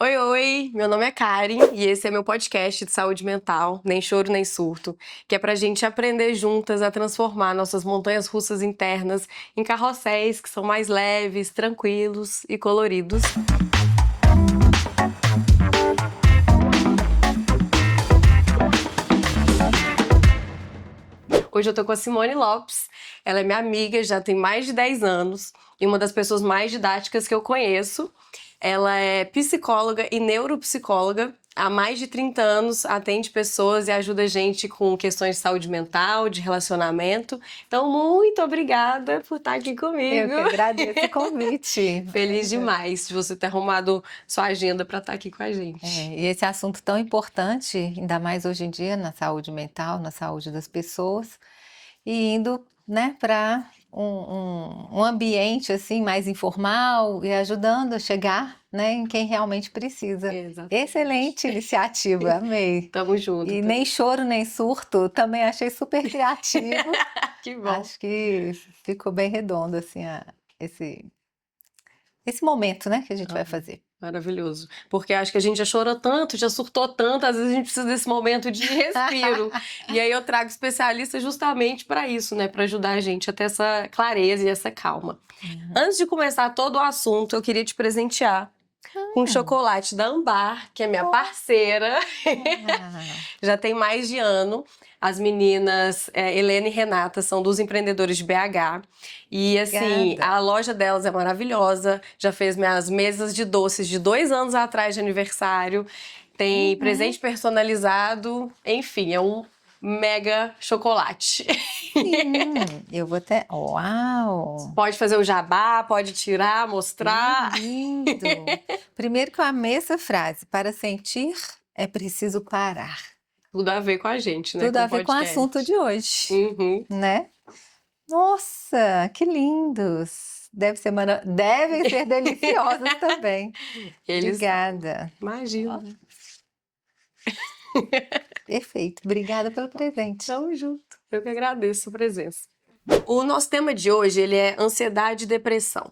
Oi, oi! Meu nome é Karen e esse é meu podcast de saúde mental, Nem Choro Nem Surto, que é pra gente aprender juntas a transformar nossas montanhas russas internas em carrosséis que são mais leves, tranquilos e coloridos. Hoje eu tô com a Simone Lopes, ela é minha amiga, já tem mais de 10 anos e uma das pessoas mais didáticas que eu conheço. Ela é psicóloga e neuropsicóloga. Há mais de 30 anos atende pessoas e ajuda a gente com questões de saúde mental, de relacionamento. Então, muito obrigada por estar aqui comigo. Eu que agradeço o convite. Feliz demais de você ter arrumado sua agenda para estar aqui com a gente. E esse assunto tão importante, ainda mais hoje em dia, na saúde mental, na saúde das pessoas, e indo, né, para um ambiente assim mais informal e ajudando a chegar, né, em quem realmente precisa. Exatamente. Excelente iniciativa, amei. Tamo junto. E nem choro nem surto, também achei super criativo. Que bom. Acho que ficou bem redondo assim esse momento, né, que a gente vai fazer. Maravilhoso. Porque acho que a gente já chorou tanto, já surtou tanto, às vezes a gente precisa desse momento de respiro. E aí eu trago especialistas justamente para isso, né? Para ajudar a gente a ter essa clareza e essa calma. Antes de começar todo o assunto, eu queria te presentear com chocolate da Ambar, que é minha parceira. Já tem mais de ano. As meninas, Helena e Renata, são dos empreendedores de BH. E assim, Obrigada. a loja delas é maravilhosa. Já fez minhas mesas de doces de 2 anos atrás de aniversário. Tem presente personalizado. Enfim, é um mega chocolate. Eu vou até. Uau! Pode fazer o jabá, pode tirar, mostrar. Que lindo! Primeiro que eu amei essa frase: para sentir é preciso parar. Tudo a ver com a gente, né? Tudo Com a o ver com o podcast. assunto de hoje, Uhum. né? Nossa, que lindos! Devem ser deliciosos também. Eles Obrigada. Imagina. Perfeito. Obrigada pelo presente. Tamo junto. Eu que agradeço a sua presença. O nosso tema de hoje, ele é ansiedade e depressão.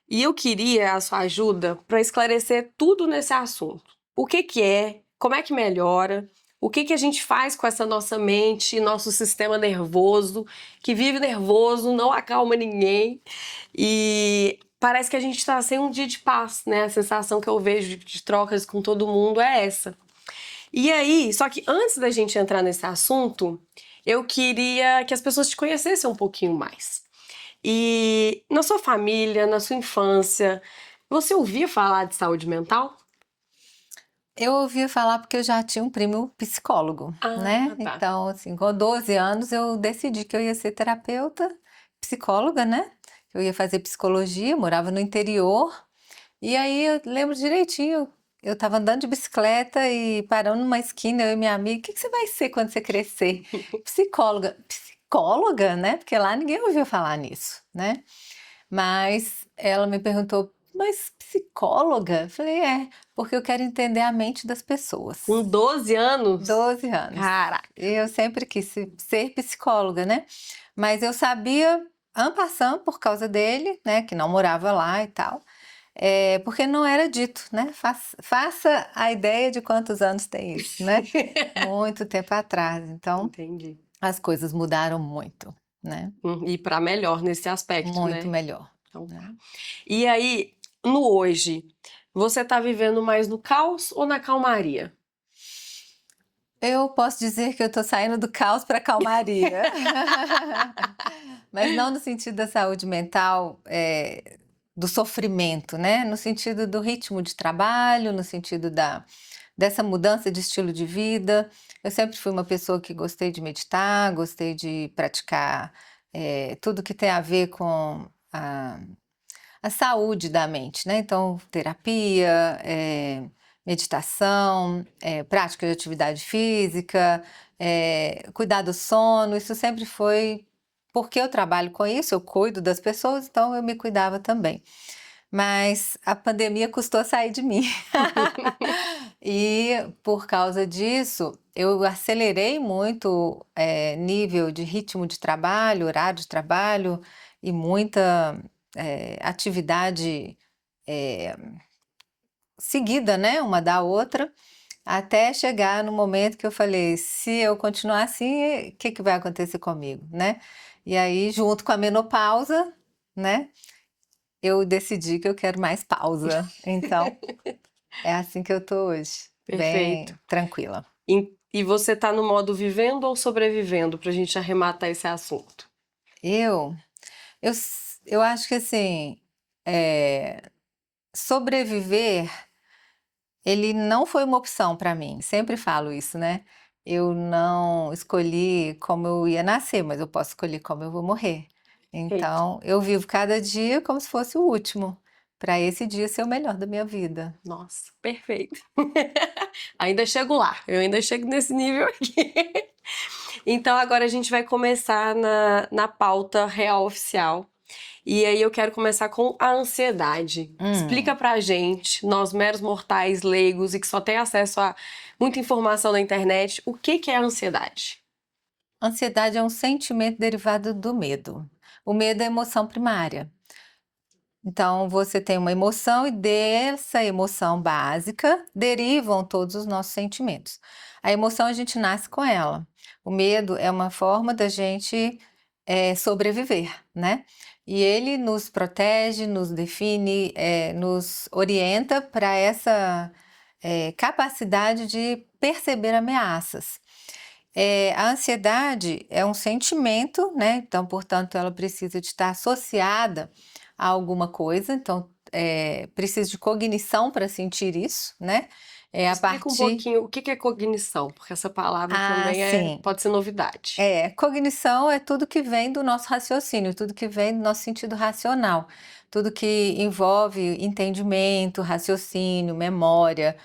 E eu queria a sua ajuda para esclarecer tudo nesse assunto. O que que é? Como é que melhora? O que que a gente faz com essa nossa mente, nosso sistema nervoso, que vive nervoso, não acalma ninguém. E parece que a gente está sem um dia de paz, né? A sensação que eu vejo de trocas com todo mundo é essa. E aí, só que antes da gente entrar nesse assunto, eu queria que as pessoas te conhecessem um pouquinho mais. E na sua família, na sua infância, você ouvia falar de saúde mental? Eu ouvia falar porque eu já tinha um primo psicólogo, né? Tá. Então, assim, com 12 anos eu decidi que eu ia ser terapeuta, psicóloga, né? Eu ia fazer psicologia, morava no interior. E aí eu lembro direitinho, eu estava andando de bicicleta e parando numa esquina, eu e minha amiga, o que você vai ser quando você crescer? Psicóloga. Psicóloga, né? Porque lá ninguém ouviu falar nisso, né? Mas ela me perguntou, mas psicóloga? Eu falei, porque eu quero entender a mente das pessoas. Com 12 anos? 12 anos. Caraca. Eu sempre quis ser psicóloga, né? Mas eu sabia, en passant, por causa dele, né? Que não morava lá e tal. Porque não era dito, né? Faça a ideia de quantos anos tem isso, né? Muito tempo atrás. Então, Entendi. as coisas mudaram muito, né? E para melhor nesse aspecto, Muito né? melhor. Então, tá. Né? E aí, no hoje, você tá vivendo mais no caos ou na calmaria? Eu posso dizer que eu tô saindo do caos para calmaria. Mas não no sentido da saúde mental, do sofrimento, né? No sentido do ritmo de trabalho, no sentido dessa mudança de estilo de vida. Eu sempre fui uma pessoa que gostei de meditar, gostei de praticar tudo que tem a ver com a saúde da mente, né? Então, terapia, meditação, prática de atividade física, cuidar do sono, isso sempre foi porque eu trabalho com isso, eu cuido das pessoas, então eu me cuidava também. Mas a pandemia custou sair de mim. E por causa disso, eu acelerei muito nível de ritmo de trabalho, horário de trabalho e muita atividade seguida, né, uma da outra, até chegar no momento que eu falei, se eu continuar assim, o que que vai acontecer comigo, né? E aí, junto com a menopausa, né, eu decidi que eu quero mais pausa. Então, é assim que eu tô hoje, Perfeito. bem tranquila. E você tá no modo vivendo ou sobrevivendo, pra gente arrematar esse assunto? Eu, eu acho que assim, é, sobreviver, ele não foi uma opção para mim. Sempre falo isso, né? Eu não escolhi como eu ia nascer, mas eu posso escolher como eu vou morrer. Perfeito. Então, eu vivo cada dia como se fosse o último, para esse dia ser o melhor da minha vida. Nossa, perfeito. Ainda chego lá, eu ainda chego nesse nível aqui. Então agora a gente vai começar na pauta real oficial. E aí eu quero começar com a ansiedade. Explica Hum. pra gente, nós meros mortais leigos e que só tem acesso a muita informação na internet, o que que é a ansiedade? Ansiedade é um sentimento derivado do medo. O medo é a emoção primária. Então, você tem uma emoção e dessa emoção básica derivam todos os nossos sentimentos. A emoção a gente nasce com ela. O medo é uma forma da gente sobreviver, né? E ele nos protege, nos define, nos orienta para essa capacidade de perceber ameaças. A ansiedade é um sentimento, né? Então, portanto, ela precisa de estar associada a alguma coisa. Então, precisa de cognição para sentir isso, né? A Explica um partir. pouquinho o que que é cognição, porque essa palavra Ah, também sim. pode ser novidade. Cognição é tudo que vem do nosso raciocínio, tudo que vem do nosso sentido racional, tudo que envolve entendimento, raciocínio, memória,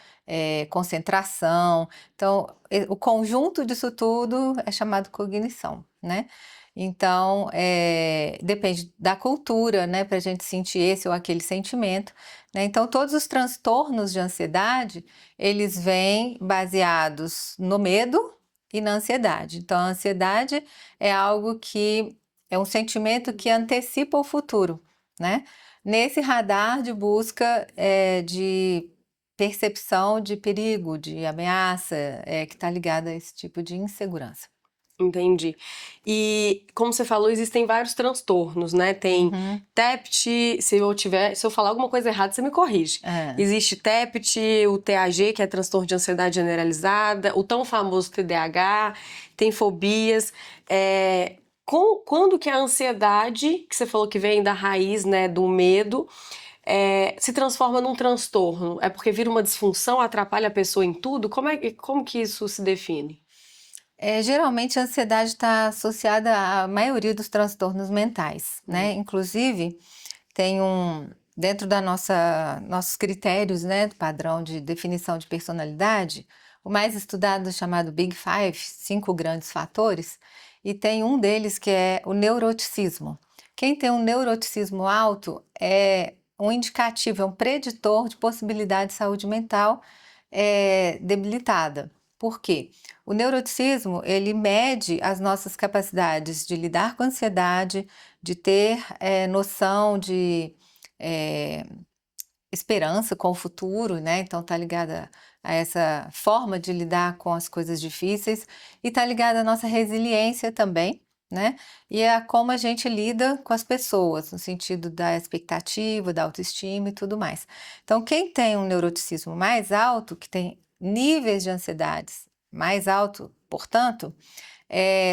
concentração. Então, o conjunto disso tudo é chamado cognição, né? Então, depende da cultura, né, para a gente sentir esse ou aquele sentimento, né? Então, todos os transtornos de ansiedade, eles vêm baseados no medo e na ansiedade. Então, a ansiedade é algo que é um sentimento que antecipa o futuro, né? Nesse radar de busca de percepção de perigo, de ameaça, que está ligada a esse tipo de insegurança. Entendi. E como você falou, existem vários transtornos, né? Tem Uhum. TEPT, se eu falar alguma coisa errada, você me corrige. É. Existe TEPT, o TAG, que é transtorno de ansiedade generalizada, o tão famoso TDAH, tem fobias. Quando que a ansiedade, que você falou que vem da raiz, né, do medo, se transforma num transtorno? É porque vira uma disfunção, atrapalha a pessoa em tudo? Como que isso se define? Geralmente a ansiedade está associada à maioria dos transtornos mentais, né? Inclusive, dentro da nossos critérios, né, do padrão de definição de personalidade, o mais estudado é chamado Big Five, 5 grandes fatores, e tem um deles que é o neuroticismo. Quem tem um neuroticismo alto é um indicativo, é um preditor de possibilidade de saúde mental debilitada. Por quê? O neuroticismo, ele mede as nossas capacidades de lidar com a ansiedade, de ter noção de eh, esperança com o futuro, né? Então tá ligada a essa forma de lidar com as coisas difíceis e tá ligada à nossa resiliência também, né? E a como a gente lida com as pessoas, no sentido da expectativa, da autoestima e tudo mais. Então, quem tem um neuroticismo mais alto, que tem níveis de ansiedades mais alto, portanto,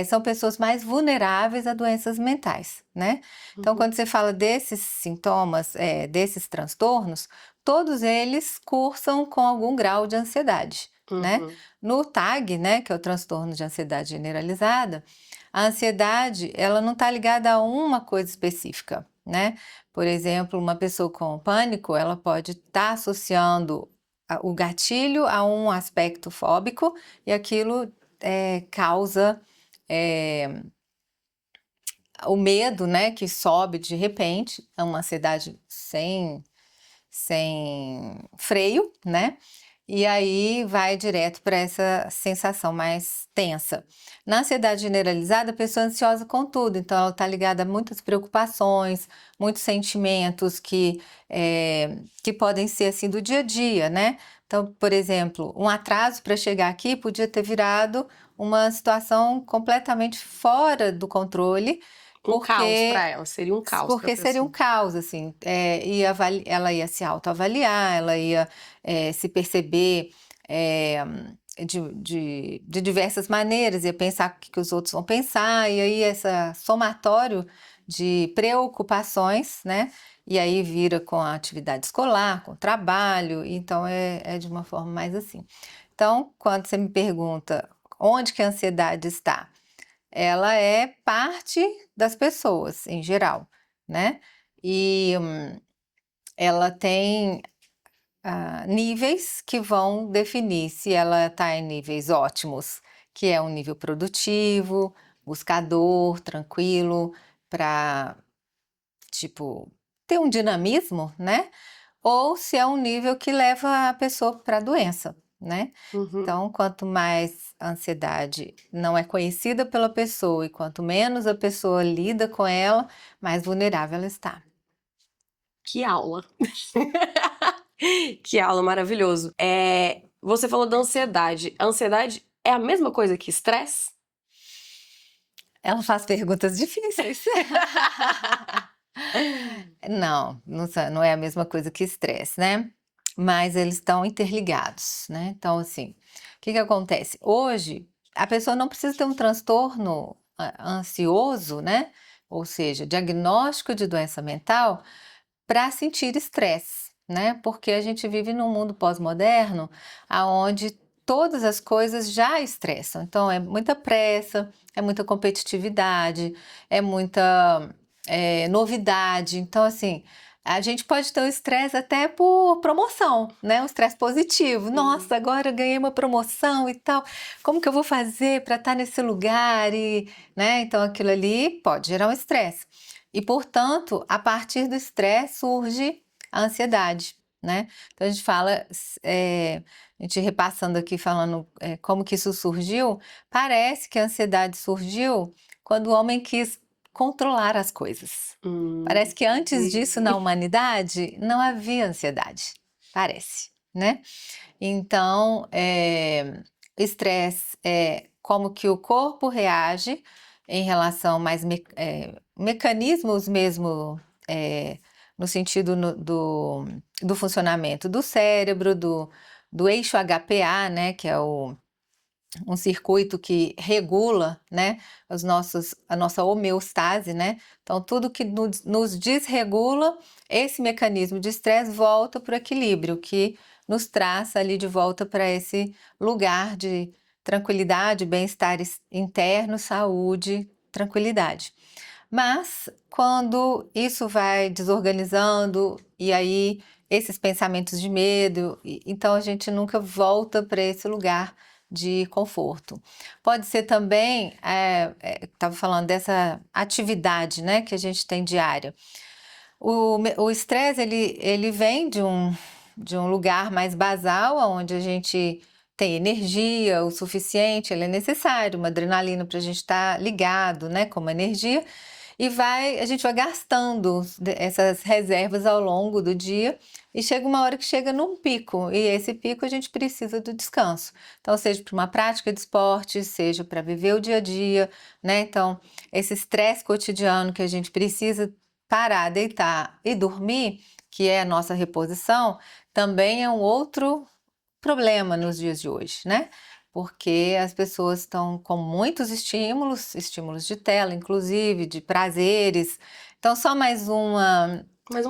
são pessoas mais vulneráveis a doenças mentais, né? Então, Uhum. quando você fala desses sintomas, desses transtornos, todos eles cursam com algum grau de ansiedade, né? Uhum. No TAG, né, que é o transtorno de ansiedade generalizada, a ansiedade, ela não está ligada a uma coisa específica, né? Por exemplo, uma pessoa com pânico, ela pode estar associando o gatilho a um aspecto fóbico e aquilo causa o medo, né, que sobe de repente, é uma ansiedade sem freio, né? e aí vai direto para essa sensação mais tensa. Na ansiedade generalizada, a pessoa é ansiosa com tudo, então ela está ligada a muitas preocupações, muitos sentimentos que podem ser assim do dia a dia, né? Então, por exemplo, um atraso para chegar aqui podia ter virado uma situação completamente fora do controle, Um caos porque para ela, seria um caos para a porque seria um pessoa. caos, assim, ela ia se autoavaliar, ela ia se perceber eh, de diversas maneiras, ia pensar o que os outros vão pensar, e aí esse somatório de preocupações, né? E aí vira com a atividade escolar, com o trabalho, então é de uma forma mais assim. Então, quando você me pergunta onde que a ansiedade está, ela é parte das pessoas em geral, né? E ela tem níveis que vão definir se ela está em níveis ótimos, que é um nível produtivo, buscador, tranquilo, para, tipo, ter um dinamismo, né? Ou se é um nível que leva a pessoa para a doença, né? Uhum. Então, quanto mais a ansiedade não é conhecida pela pessoa e quanto menos a pessoa lida com ela, mais vulnerável ela está. Que aula! Que aula, maravilhoso. Você falou da ansiedade. A ansiedade é a mesma coisa que estresse? Ela faz perguntas difíceis. Não, não é a mesma coisa que estresse, né? Mas eles estão interligados, né? Então, assim, o que que acontece? Hoje, a pessoa não precisa ter um transtorno ansioso, né? Ou seja, diagnóstico de doença mental para sentir estresse, né? Porque a gente vive num mundo pós-moderno aonde todas as coisas já estressam. Então é muita pressa, é muita competitividade, é muita novidade. Então assim, a gente pode ter um estresse até por promoção, né? Um estresse positivo. Uhum. Nossa, agora eu ganhei uma promoção e tal. Como que eu vou fazer para estar nesse lugar e, né? Então aquilo ali pode gerar um estresse. E, portanto, a partir do estresse surge a ansiedade, né? Então a gente fala, a gente repassando aqui, falando como que isso surgiu, parece que a ansiedade surgiu quando o homem quis controlar as coisas. Parece que antes disso na humanidade não havia ansiedade, parece, né? Então, estresse é como que o corpo reage em relação mais mecanismos mesmo, no sentido do funcionamento do cérebro, do eixo HPA, né, que é um circuito que regula, né, a nossa homeostase, né? Então, tudo que nos desregula, esse mecanismo de estresse volta para o equilíbrio, que nos traz ali de volta para esse lugar de tranquilidade, bem-estar interno, saúde, tranquilidade. Mas quando isso vai desorganizando e aí esses pensamentos de medo, então a gente nunca volta para esse lugar de conforto. Pode ser também, estava falando dessa atividade, né, que a gente tem diária. O estresse ele vem de um lugar mais basal, onde a gente tem energia o suficiente, ele é necessário, uma adrenalina para a gente estar ligado, né, como energia, e a gente vai gastando essas reservas ao longo do dia e chega uma hora que chega num pico, e esse pico a gente precisa do descanso. Então, seja para uma prática de esporte, seja para viver o dia a dia, né? Então, esse estresse cotidiano que a gente precisa parar, deitar e dormir, que é a nossa reposição, também é um outro problema nos dias de hoje, né? Porque as pessoas estão com muitos estímulos de tela, inclusive, de prazeres. Então, só Mais uma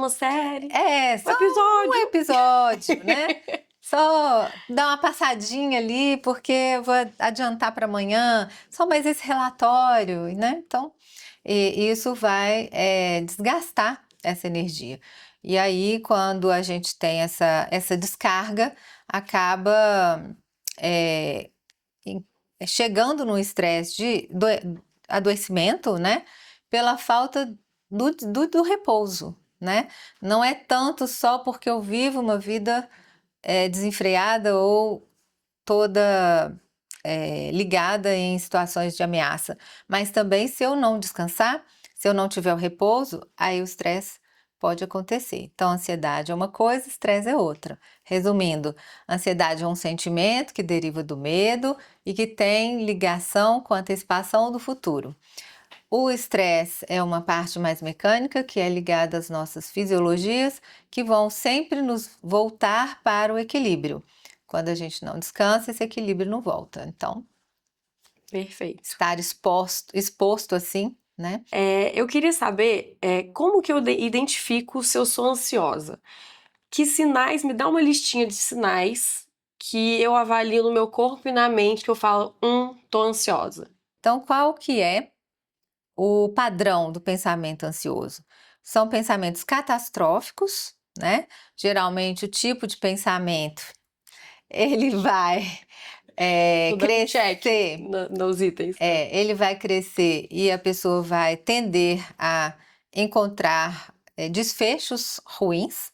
série, um só um episódio. episódio, né? Só dar uma passadinha ali, porque eu vou adiantar para amanhã, só mais esse relatório, né? Então, isso vai desgastar essa energia. E aí, quando a gente tem essa descarga, acaba é, chegando no estresse de adoecimento, né? Pela falta do repouso, né? Não é tanto só porque eu vivo uma vida desenfreada ou toda ligada em situações de ameaça. Mas também, se eu não descansar, se eu não tiver o repouso, aí o estresse pode acontecer. Então, ansiedade é uma coisa, estresse é outra. Resumindo, ansiedade é um sentimento que deriva do medo e que tem ligação com a antecipação do futuro. O estresse é uma parte mais mecânica, que é ligada às nossas fisiologias, que vão sempre nos voltar para o equilíbrio. Quando a gente não descansa, esse equilíbrio não volta. Então, Perfeito. estar exposto assim, né? Eu queria saber como que eu identifico se eu sou ansiosa. Que sinais, me dá uma listinha de sinais que eu avalio no meu corpo e na mente, que eu falo, tô ansiosa. Então, qual que é o padrão do pensamento ansioso? São pensamentos catastróficos, né? Geralmente o tipo de pensamento, ele vai Tô dando um check crescer, nos itens. ele vai crescer e a pessoa vai tender a encontrar desfechos ruins.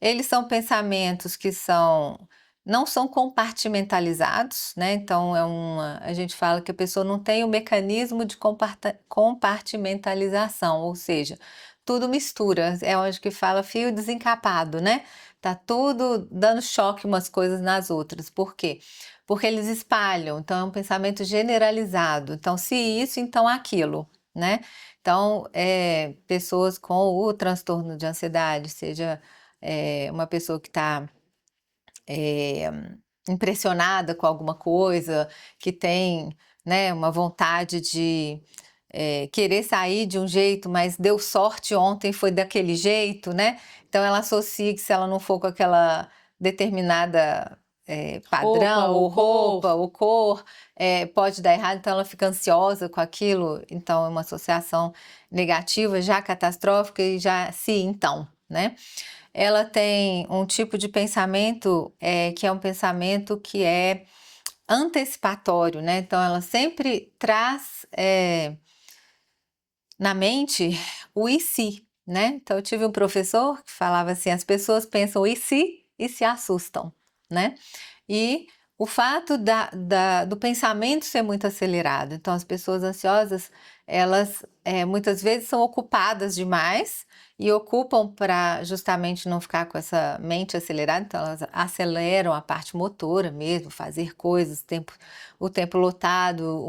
Eles são pensamentos que não são compartimentalizados, né? Então a gente fala que a pessoa não tem o mecanismo de compartimentalização, ou seja, tudo mistura, é onde que fala fio desencapado, né? Tá tudo dando choque umas coisas nas outras. Por quê? Porque eles espalham, então é um pensamento generalizado. Então, se isso, então aquilo, né? Então, pessoas com o transtorno de ansiedade, seja uma pessoa que está impressionada com alguma coisa, que tem, né, uma vontade de querer sair de um jeito, mas deu sorte ontem, foi daquele jeito, né? Então ela associa que se ela não for com aquela determinada padrão, ou roupa, ou cor, pode dar errado, então ela fica ansiosa com aquilo, então é uma associação negativa, já catastrófica e já então, né? Ela tem um tipo de pensamento que é um pensamento que é antecipatório, né? Então ela sempre traz na mente o e se, né? Então eu tive um professor que falava assim, as pessoas pensam e se assustam, né? E o fato do pensamento ser muito acelerado, então as pessoas ansiosas, elas muitas vezes são ocupadas demais e ocupam para justamente não ficar com essa mente acelerada, então elas aceleram a parte motora mesmo, fazer coisas, o tempo lotado,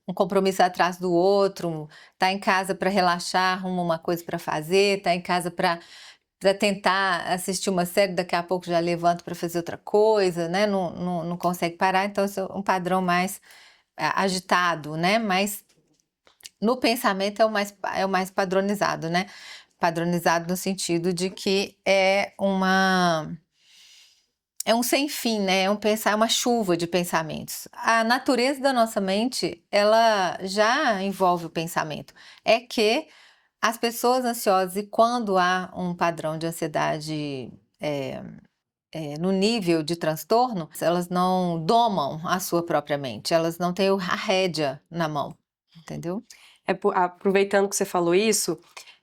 um compromisso atrás do outro, tá em casa para relaxar, arruma uma coisa para fazer, tá em casa para tentar assistir uma série, daqui a pouco já levanta para fazer outra coisa, né? Não consegue parar, então isso é um padrão mais agitado, né? Mas no pensamento é o mais padronizado, né? Padronizado no sentido de que é um sem fim, né? É uma chuva de pensamentos. A natureza da nossa mente, ela já envolve o pensamento. É que as pessoas ansiosas, e quando há um padrão de ansiedade no nível de transtorno, elas não domam a sua própria mente, elas não têm a rédea na mão, entendeu? Aproveitando que você falou isso,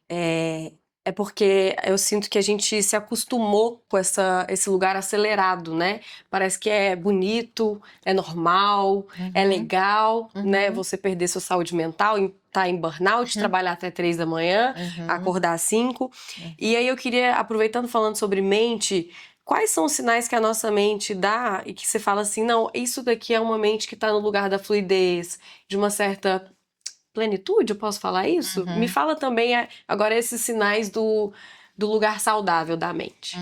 é porque eu sinto que a gente se acostumou com esse lugar acelerado, né? Parece que é bonito, é normal, é legal, né? Você perder sua saúde mental, tá em burnout, trabalhar até 3 da manhã, acordar às 5. E aí eu queria, aproveitando falando sobre mente, quais são os sinais que a nossa mente dá e que você fala assim, não, isso daqui é uma mente que tá no lugar da fluidez, de uma certa plenitude, eu posso falar isso? Me fala também agora esses sinais do lugar saudável da mente.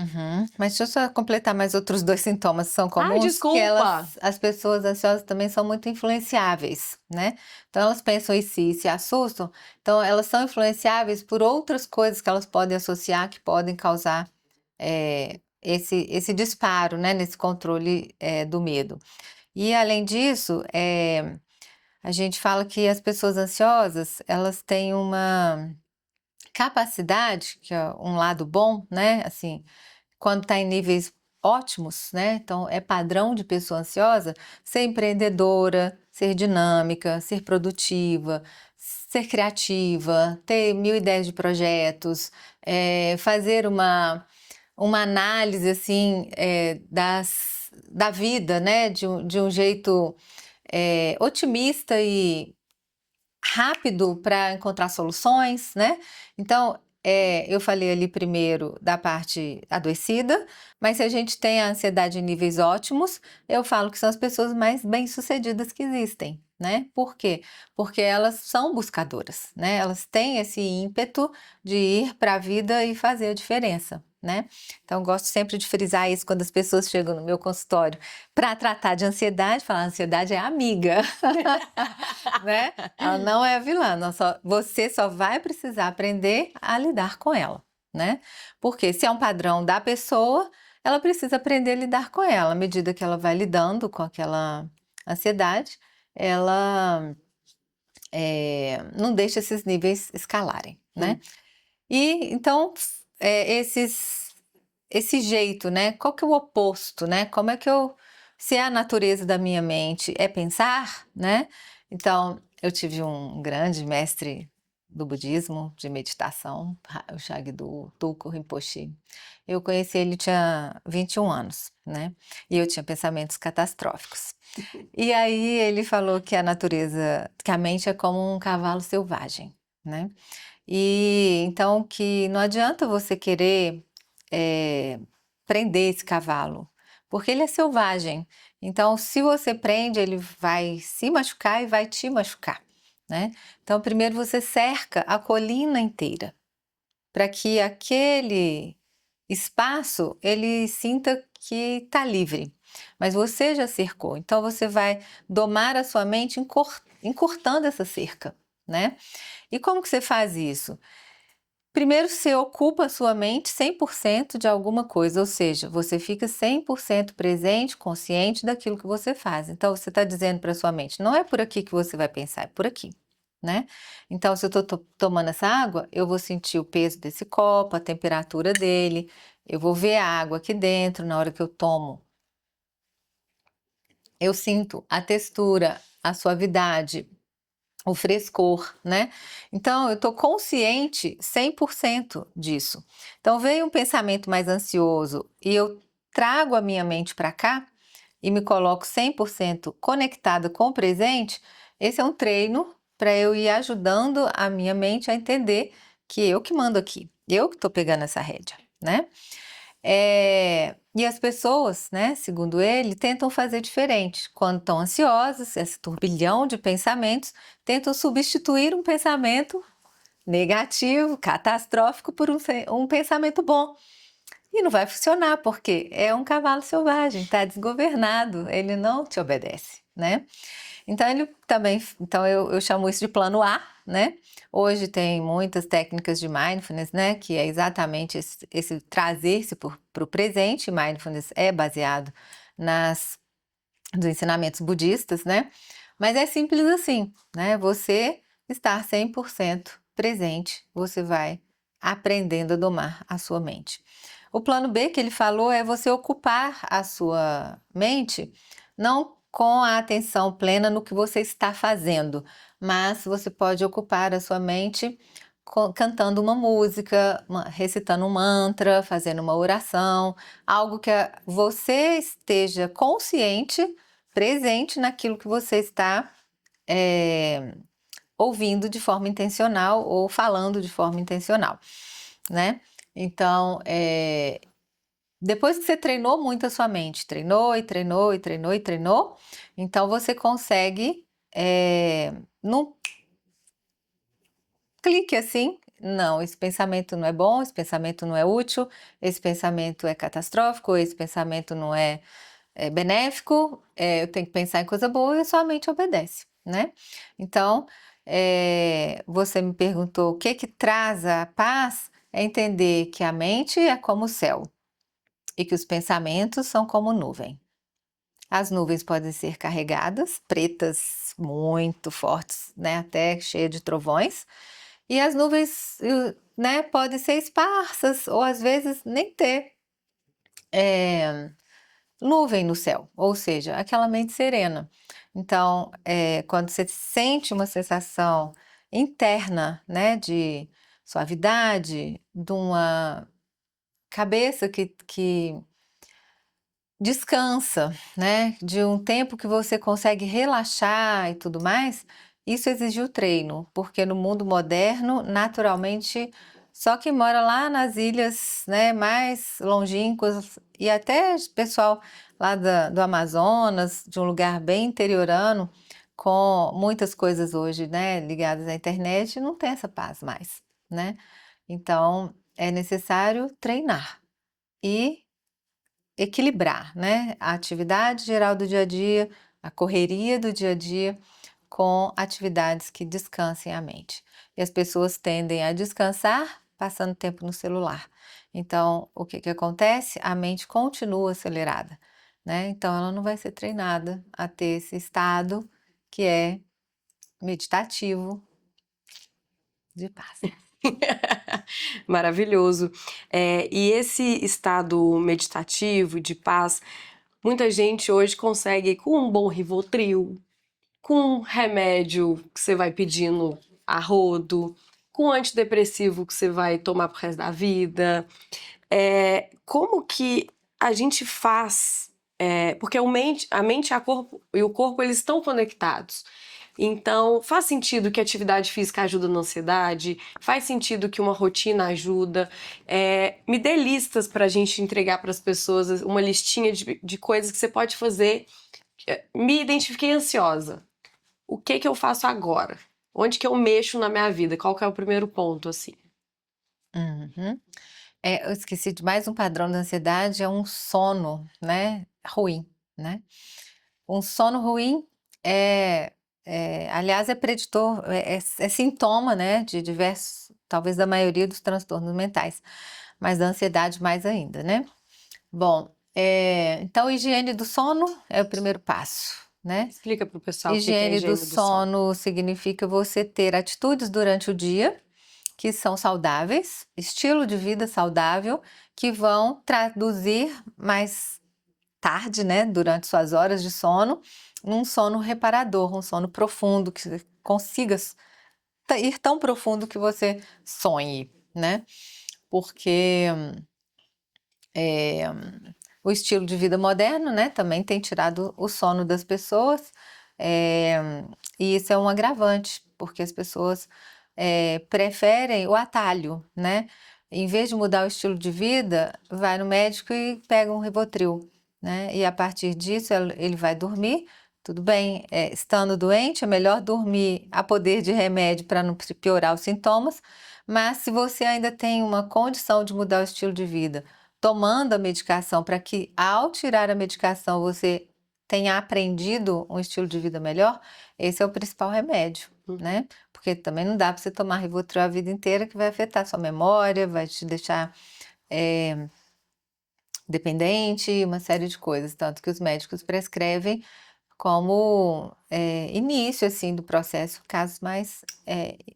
Mas deixa eu só completar mais outros 2 sintomas que são comuns, desculpa! as pessoas ansiosas também são muito influenciáveis, né? Então elas pensam e se assustam, então elas são influenciáveis por outras coisas que elas podem associar, que podem causar esse disparo, né? Nesse controle do medo. E além disso, a gente fala que as pessoas ansiosas, elas têm uma capacidade, que é um lado bom, né? Assim, quando está em níveis ótimos, né? Então, é padrão de pessoa ansiosa ser empreendedora, ser dinâmica, ser produtiva, ser criativa, ter 1000 ideias de projetos, fazer uma análise assim da vida, né, de um jeito otimista e rápido para encontrar soluções, né? Então, eu falei ali primeiro da parte adoecida, mas se a gente tem a ansiedade em níveis ótimos, eu falo que são as pessoas mais bem-sucedidas que existem, né? Por quê? Porque elas são buscadoras, né? Elas têm esse ímpeto de ir para a vida e fazer a diferença, né? Então, eu gosto sempre de frisar isso quando as pessoas chegam no meu consultório para tratar de ansiedade, falar, a ansiedade é amiga, né? Ela não é a vilã, você só vai precisar aprender a lidar com ela, né? Porque se é um padrão da pessoa, ela precisa aprender a lidar com ela. À medida que ela vai lidando com aquela ansiedade, ela não deixa esses níveis escalarem, né? E então, esse jeito, né? Qual que é o oposto, né? Como é que se é a natureza da minha mente é pensar, né? Então, eu tive um grande mestre do budismo, de meditação, o Shagdu Tulku Rinpoche. Eu conheci ele, tinha 21 anos, né? E eu tinha pensamentos catastróficos. E aí ele falou que que a mente é como um cavalo selvagem, né? E então que não adianta você querer prender esse cavalo, porque ele é selvagem. Então, se você prende, ele vai se machucar e vai te machucar, né? Então, primeiro você cerca a colina inteira, para que aquele espaço ele sinta que está livre. Mas você já cercou, então você vai domar a sua mente encurtando essa cerca, né? E como que você faz isso? Primeiro, você ocupa a sua mente 100% de alguma coisa, ou seja, você fica 100% presente, consciente daquilo que você faz. Então, você está dizendo para a sua mente, não é por aqui que você vai pensar, é por aqui, né? Então, se eu estou tomando essa água, eu vou sentir o peso desse copo, a temperatura dele, eu vou ver a água aqui dentro na hora que eu tomo. Eu sinto a textura, a suavidade, o frescor, né? Então, eu estou consciente 100% disso. Então, veio um pensamento mais ansioso e eu trago a minha mente para cá e me coloco 100% conectada com o presente, esse é um treino para eu ir ajudando a minha mente a entender que eu que mando aqui, eu que estou pegando essa rédea, né? E as pessoas, né, segundo ele, tentam fazer diferente. Quando estão ansiosas, esse turbilhão de pensamentos, tentam substituir um pensamento negativo, catastrófico, por um pensamento bom. E não vai funcionar, porque é um cavalo selvagem, está desgovernado, ele não te obedece, né? Então eu chamo isso de plano A, né? Hoje tem muitas técnicas de mindfulness, né? Que é exatamente esse trazer-se para o presente. Mindfulness é baseado nos ensinamentos budistas, né? Mas é simples assim, né? Você estar 100% presente, você vai aprendendo a domar a sua mente. O plano B que ele falou é você ocupar a sua mente não com a atenção plena no que você está fazendo, mas você pode ocupar a sua mente cantando uma música, recitando um mantra, fazendo uma oração, algo que você esteja consciente, presente naquilo que você está ouvindo de forma intencional ou falando de forma intencional, né? Então, depois que você treinou muito a sua mente, treinou e treinou e treinou e treinou, então você consegue, num clique assim, não, esse pensamento não é bom, esse pensamento não é útil, esse pensamento é catastrófico, esse pensamento não é benéfico, eu tenho que pensar em coisa boa e a sua mente obedece, né? Então, você me perguntou o que que traz a paz, é entender que a mente é como o céu e que os pensamentos são como nuvem. As nuvens podem ser carregadas, pretas, muito fortes, né, até cheia de trovões, e as nuvens, né, podem ser esparsas ou às vezes nem ter nuvem no céu, ou seja, aquela mente serena. Então, quando você sente uma sensação interna, né, de suavidade, de uma cabeça que descansa, né? De um tempo que você consegue relaxar e tudo mais, isso exigiu treino, porque no mundo moderno, naturalmente, só quem mora lá nas ilhas, né, mais longínquas, e até pessoal lá do Amazonas, de um lugar bem interiorano, com muitas coisas hoje, né, ligadas à internet, não tem essa paz mais, né? Então, é necessário treinar e equilibrar, né, a atividade geral do dia a dia, a correria do dia a dia, com atividades que descansem a mente. E as pessoas tendem a descansar passando tempo no celular. Então, o que que acontece? A mente continua acelerada, né? Então, ela não vai ser treinada a ter esse estado que é meditativo de paz. Maravilhoso. E esse estado meditativo, de paz, muita gente hoje consegue com um bom Rivotril, com um remédio que você vai pedindo a rodo, com um antidepressivo que você vai tomar pro resto da vida. Como que a gente faz? Porque a mente e o corpo eles estão conectados. Então, faz sentido que a atividade física ajuda na ansiedade? Faz sentido que uma rotina ajuda? Me dê listas para a gente entregar para as pessoas, uma listinha de coisas que você pode fazer. Me identifiquei ansiosa. O que que eu faço agora? Onde que eu mexo na minha vida? Qual que é o primeiro ponto, assim? Uhum. Eu esqueci de mais um padrão da ansiedade, é um sono, né, ruim, né? Um sono ruim é, aliás, é preditor, é sintoma, né, de diversos, talvez da maioria dos transtornos mentais, mas da ansiedade mais ainda, né? Bom, então higiene do sono é o primeiro passo, né? Explica para o pessoal o que que é a Higiene do higiene do sono. sono significa você ter atitudes durante o dia que são saudáveis, estilo de vida saudável, que vão traduzir mais tarde, né, durante suas horas de sono, num sono reparador, um sono profundo, que você consiga ir tão profundo que você sonhe, né? Porque é, o estilo de vida moderno, né, também tem tirado o sono das pessoas, e isso é um agravante, porque as pessoas preferem o atalho, né? Em vez de mudar o estilo de vida, vai no médico e pega um Rivotril, né? E a partir disso ele vai dormir. Tudo bem, estando doente, é melhor dormir a poder de remédio para não piorar os sintomas, mas se você ainda tem uma condição de mudar o estilo de vida, tomando a medicação para que, ao tirar a medicação, você tenha aprendido um estilo de vida melhor, esse é o principal remédio, né? Porque também não dá para você tomar Rivotril a vida inteira, que vai afetar sua memória, vai te deixar dependente, uma série de coisas. Tanto que os médicos prescrevem como início assim do processo, casos mais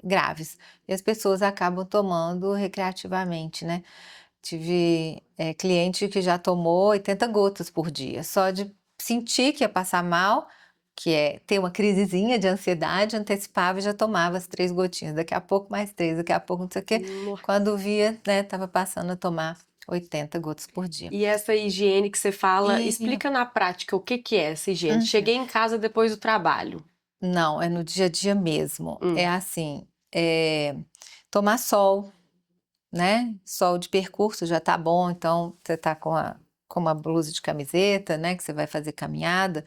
graves. E as pessoas acabam tomando recreativamente, né? Tive cliente que já tomou 80 gotas por dia, só de sentir que ia passar mal, que é ter uma crisezinha de ansiedade, antecipava e já tomava as 3 gotinhas, daqui a pouco mais 3, daqui a pouco não sei o quê. Quando via, né, estava passando a tomar 80 gotas por dia. E essa higiene que você fala, E explica na prática o que que é essa higiene. Uhum. Cheguei em casa depois do trabalho. Não, é no dia a dia mesmo. É Hum. assim, tomar sol, né? Sol de percurso já tá bom, então você tá com uma blusa de camiseta, né? Que você vai fazer caminhada.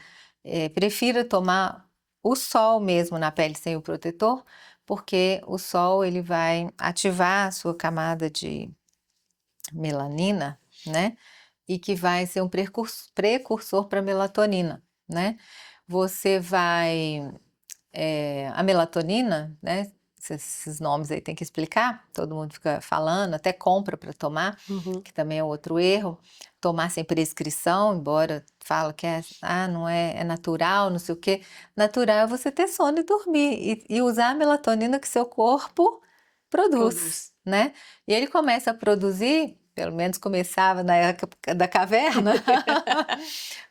Prefira tomar o sol mesmo na pele sem o protetor, porque o sol ele vai ativar a sua camada de melanina, né? E que vai ser um precursor para melatonina, né? Você vai a melatonina, né? Esses nomes aí tem que explicar, todo mundo fica falando, até compra para tomar, que também é outro erro. Tomar sem prescrição, embora fala que não é natural, não sei o quê. Natural é você ter sono e dormir, e usar a melatonina que seu corpo produz, né? E ele começa a produzir, pelo menos começava na época da caverna,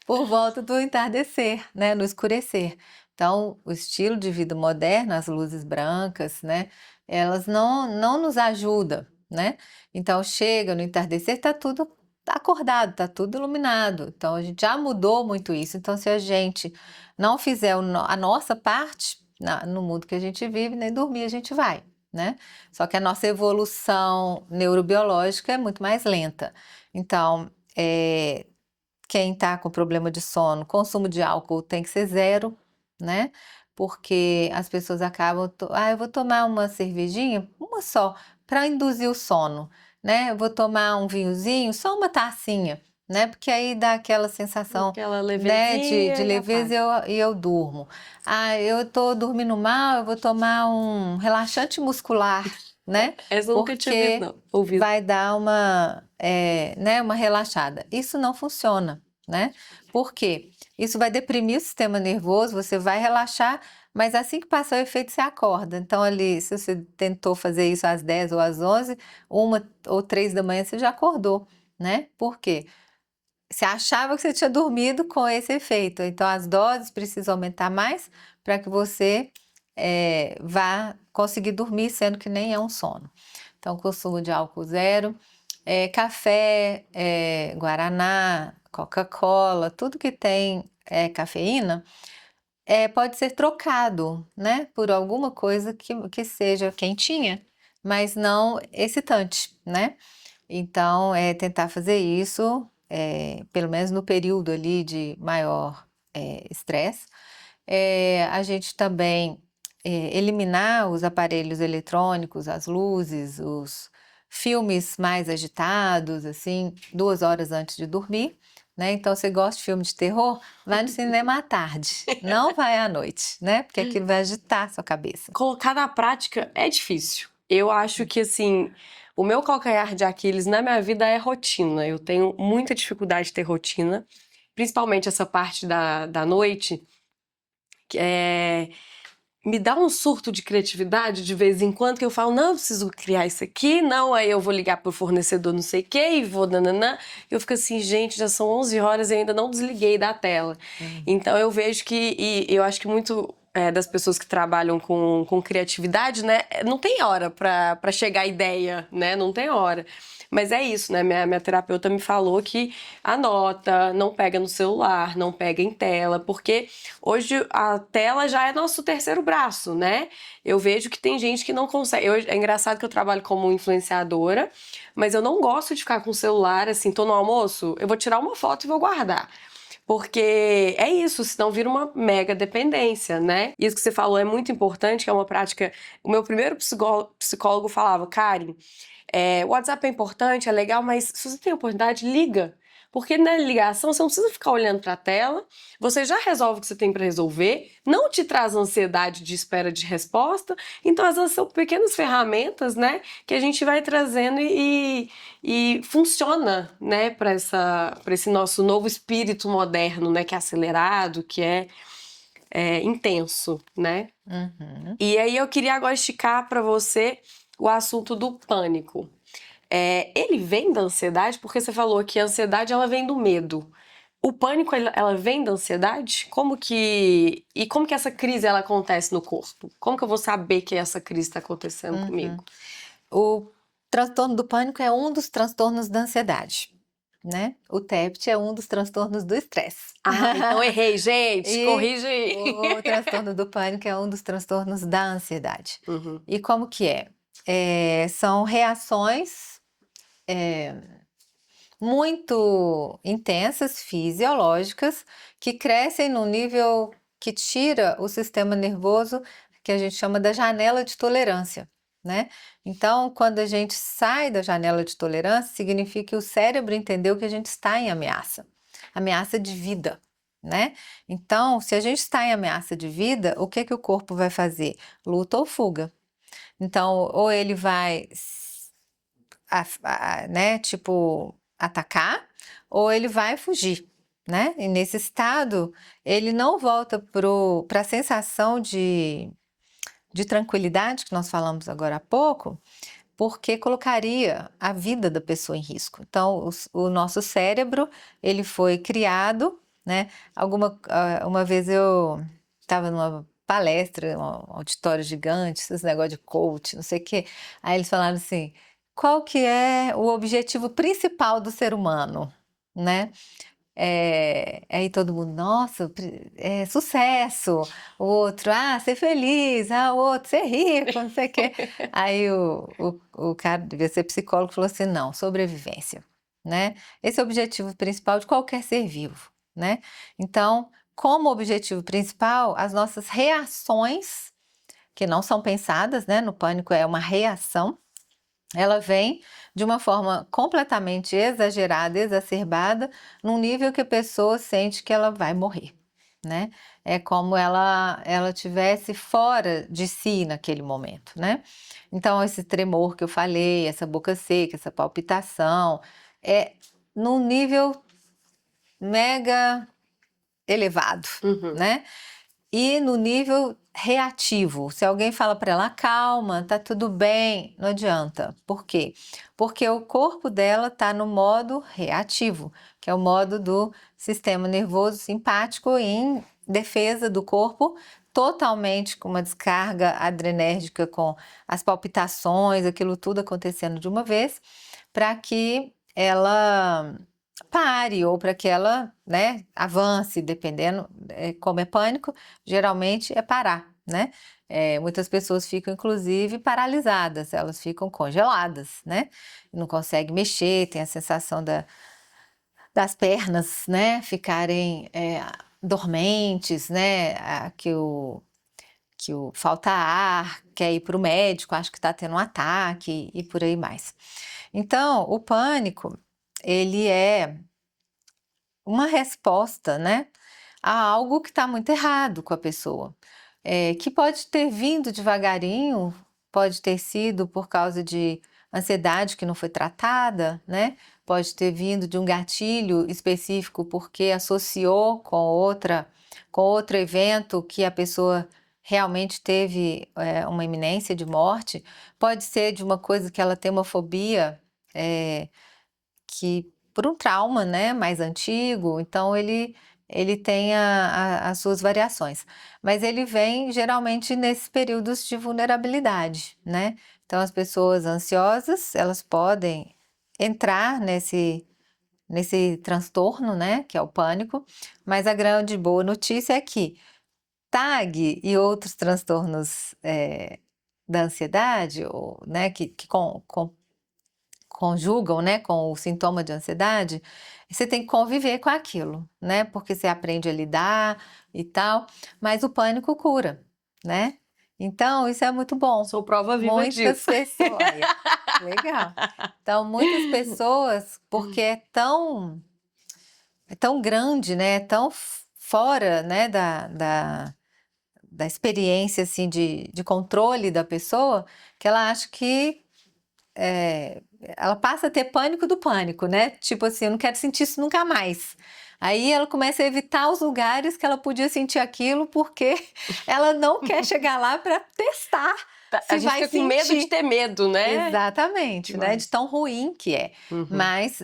por volta do entardecer, né? No escurecer. Então, o estilo de vida moderno, as luzes brancas, né, elas não nos ajudam, né? Então chega no entardecer, tá tudo acordado, tá tudo iluminado. Então a gente já mudou muito isso. Então se a gente não fizer a nossa parte no mundo que a gente vive, nem dormir a gente vai, né? Só que a nossa evolução neurobiológica é muito mais lenta. Então, quem está com problema de sono, consumo de álcool tem que ser zero, né? Porque as pessoas acabam, eu vou tomar uma cervejinha, uma só, para induzir o sono, né? Eu vou tomar um vinhozinho, só uma tacinha, né? Porque aí dá aquela sensação, Aquela né, levezinha de e leveza apaga. e eu durmo. Eu tô dormindo mal, eu vou tomar um relaxante muscular, né? Essa eu nunca tinha visto, Porque não. Ouvido. vai dar uma relaxada. Isso não funciona, né? Por quê? Isso vai deprimir o sistema nervoso, você vai relaxar, mas assim que passar o efeito, você acorda. Então, ali, se você tentou fazer isso às 10 ou às 11, 1 ou 3 da manhã, você já acordou, né? Por quê? Você achava que você tinha dormido com esse efeito. Então, as doses precisam aumentar mais para que você vá conseguir dormir, sendo que nem é um sono. Então, consumo de álcool zero, café, guaraná, Coca-Cola, tudo que tem cafeína, pode ser trocado, né, por alguma coisa que seja quentinha, mas não excitante, né? Então, tentar fazer isso, pelo menos no período ali de maior estresse. A gente também eliminar os aparelhos eletrônicos, as luzes, os filmes mais agitados, assim, 2 horas antes de dormir, né? Então, você gosta de filme de terror? Vai no cinema à tarde, não vai à noite, né? Porque aquilo vai agitar a sua cabeça. Colocar na prática é difícil. Eu acho que, assim, o meu calcanhar de Aquiles na minha vida é rotina. Eu tenho muita dificuldade de ter rotina, principalmente essa parte da noite, que me dá um surto de criatividade de vez em quando que eu falo, não, eu preciso criar isso aqui, não, aí eu vou ligar pro fornecedor não sei o que e vou nananã. Eu fico assim, gente, já são 11 horas e ainda não desliguei da tela. Então eu vejo que, e eu acho que muito das pessoas que trabalham com criatividade, né, não tem hora pra chegar a ideia, né, não tem hora. Mas é isso, né? Minha terapeuta me falou que anota, não pega no celular, não pega em tela, porque hoje a tela já é nosso terceiro braço, né? Eu vejo que tem gente que não consegue. É engraçado que eu trabalho como influenciadora, mas eu não gosto de ficar com o celular assim, tô no almoço, eu vou tirar uma foto e vou guardar. Porque é isso, senão vira uma mega dependência, né? Isso que você falou é muito importante, que é uma prática. O meu primeiro psicólogo falava, Karen, o WhatsApp é importante, é legal, mas se você tem a oportunidade, liga. Porque na ligação você não precisa ficar olhando para a tela, você já resolve o que você tem para resolver, não te traz ansiedade de espera de resposta. Então, às vezes, são pequenas ferramentas, né, que a gente vai trazendo e funciona, né, para esse nosso novo espírito moderno, né, que é acelerado, que é intenso, né? Uhum. E aí eu queria agora esticar para você o assunto do pânico. Ele vem da ansiedade, porque você falou que a ansiedade ela vem do medo. O pânico ela vem da ansiedade? Como que essa crise ela acontece no corpo? Como que eu vou saber que essa crise está acontecendo comigo? O transtorno do pânico é um dos transtornos da ansiedade, né? O TEPT é um dos transtornos do estresse. Ah, então errei, gente, E corrige aí. o transtorno do pânico é um dos transtornos da ansiedade. Uhum. E como que é? São reações muito intensas, fisiológicas, que crescem num nível que tira o sistema nervoso, que a gente chama da janela de tolerância, né? Então, quando a gente sai da janela de tolerância, significa que o cérebro entendeu que a gente está em ameaça, ameaça de vida, né? Então, se a gente está em ameaça de vida, o que que o corpo vai fazer? Luta ou fuga. Então, ou ele vai né, tipo, atacar, ou ele vai fugir, né? E nesse estado, ele não volta para a sensação de tranquilidade que nós falamos agora há pouco, porque colocaria a vida da pessoa em risco. Então, o nosso cérebro, ele foi criado, né? Uma vez eu estava numa palestra, um auditório gigante, esses negócios de coach, não sei o quê. Aí eles falaram assim, qual que é o objetivo principal do ser humano, né? Aí todo mundo, nossa, sucesso. O outro, ser feliz. O outro, ser rico, não sei o quê. Aí o cara, devia ser psicólogo, falou assim, não, sobrevivência, né? Esse é o objetivo principal de qualquer ser vivo, né? Então, como objetivo principal, as nossas reações, que não são pensadas, né? No pânico é uma reação, ela vem de uma forma completamente exagerada, exacerbada, num nível que a pessoa sente que ela vai morrer, né? É como ela tivesse fora de si naquele momento, né? Então, esse tremor que eu falei, essa boca seca, essa palpitação, é num nível mega elevado, Uhum. né? E no nível reativo, se alguém fala para ela, calma, tá tudo bem, não adianta. Por quê? Porque o corpo dela está no modo reativo, que é o modo do sistema nervoso simpático em defesa do corpo, totalmente com uma descarga adrenérgica, com as palpitações, aquilo tudo acontecendo de uma vez, para que ela pare ou para que ela, né, avance, dependendo, como é pânico, geralmente é parar, né? Muitas pessoas ficam, inclusive, paralisadas, elas ficam congeladas, né? Não conseguem mexer, tem a sensação das pernas, né, ficarem dormentes, né? Que falta ar, quer ir para o médico, acho que está tendo um ataque e por aí mais. Então, o pânico, ele é uma resposta, né, a algo que está muito errado com a pessoa, que pode ter vindo devagarinho, pode ter sido por causa de ansiedade que não foi tratada, né? Pode ter vindo de um gatilho específico porque associou com outro evento que a pessoa realmente teve uma iminência de morte. Pode ser de uma coisa que ela tem uma fobia, que por um trauma, né, mais antigo, então ele tem as suas variações, mas ele vem geralmente nesses períodos de vulnerabilidade, né? Então as pessoas ansiosas, elas podem entrar nesse transtorno, né, que é o pânico, mas a grande boa notícia é que TAG e outros transtornos da ansiedade, ou, né, que conjugam, né, com o sintoma de ansiedade, você tem que conviver com aquilo, né, porque você aprende a lidar e tal, mas o pânico cura, né? Então, isso é muito bom. Sou prova viva Muitas disso. pessoas, olha, legal. Então, muitas pessoas, porque é tão grande, né, é tão fora, né, da experiência, assim, de controle da pessoa, que ela acha que ela passa a ter pânico do pânico, né? Tipo assim, eu não quero sentir isso nunca mais. Aí ela começa a evitar os lugares que ela podia sentir aquilo porque ela não quer chegar lá para testar A se gente vai fica com medo de sentir. ter medo, né? Exatamente, né? De Demais. tão ruim que é. Uhum. Mas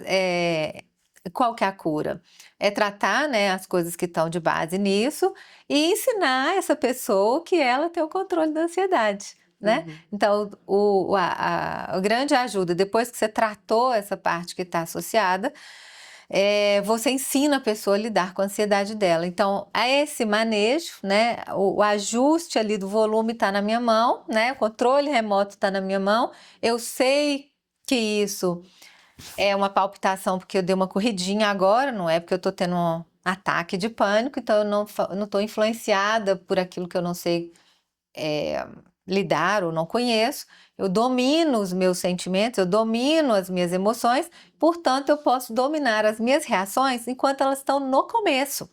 qual que é a cura? É tratar, né, as coisas que estão de base nisso e ensinar essa pessoa que ela tem o controle da ansiedade, né? Uhum. Então, a grande ajuda, depois que você tratou essa parte que está associada, você ensina a pessoa a lidar com a ansiedade dela. Então, esse manejo, né, o ajuste ali do volume está na minha mão, né, o controle remoto está na minha mão. Eu sei que isso é uma palpitação porque eu dei uma corridinha agora, não é porque eu estou tendo um ataque de pânico, então eu não estou influenciada por aquilo que eu não sei lidar ou não conheço. Eu domino os meus sentimentos, eu domino as minhas emoções, portanto, eu posso dominar as minhas reações enquanto elas estão no começo,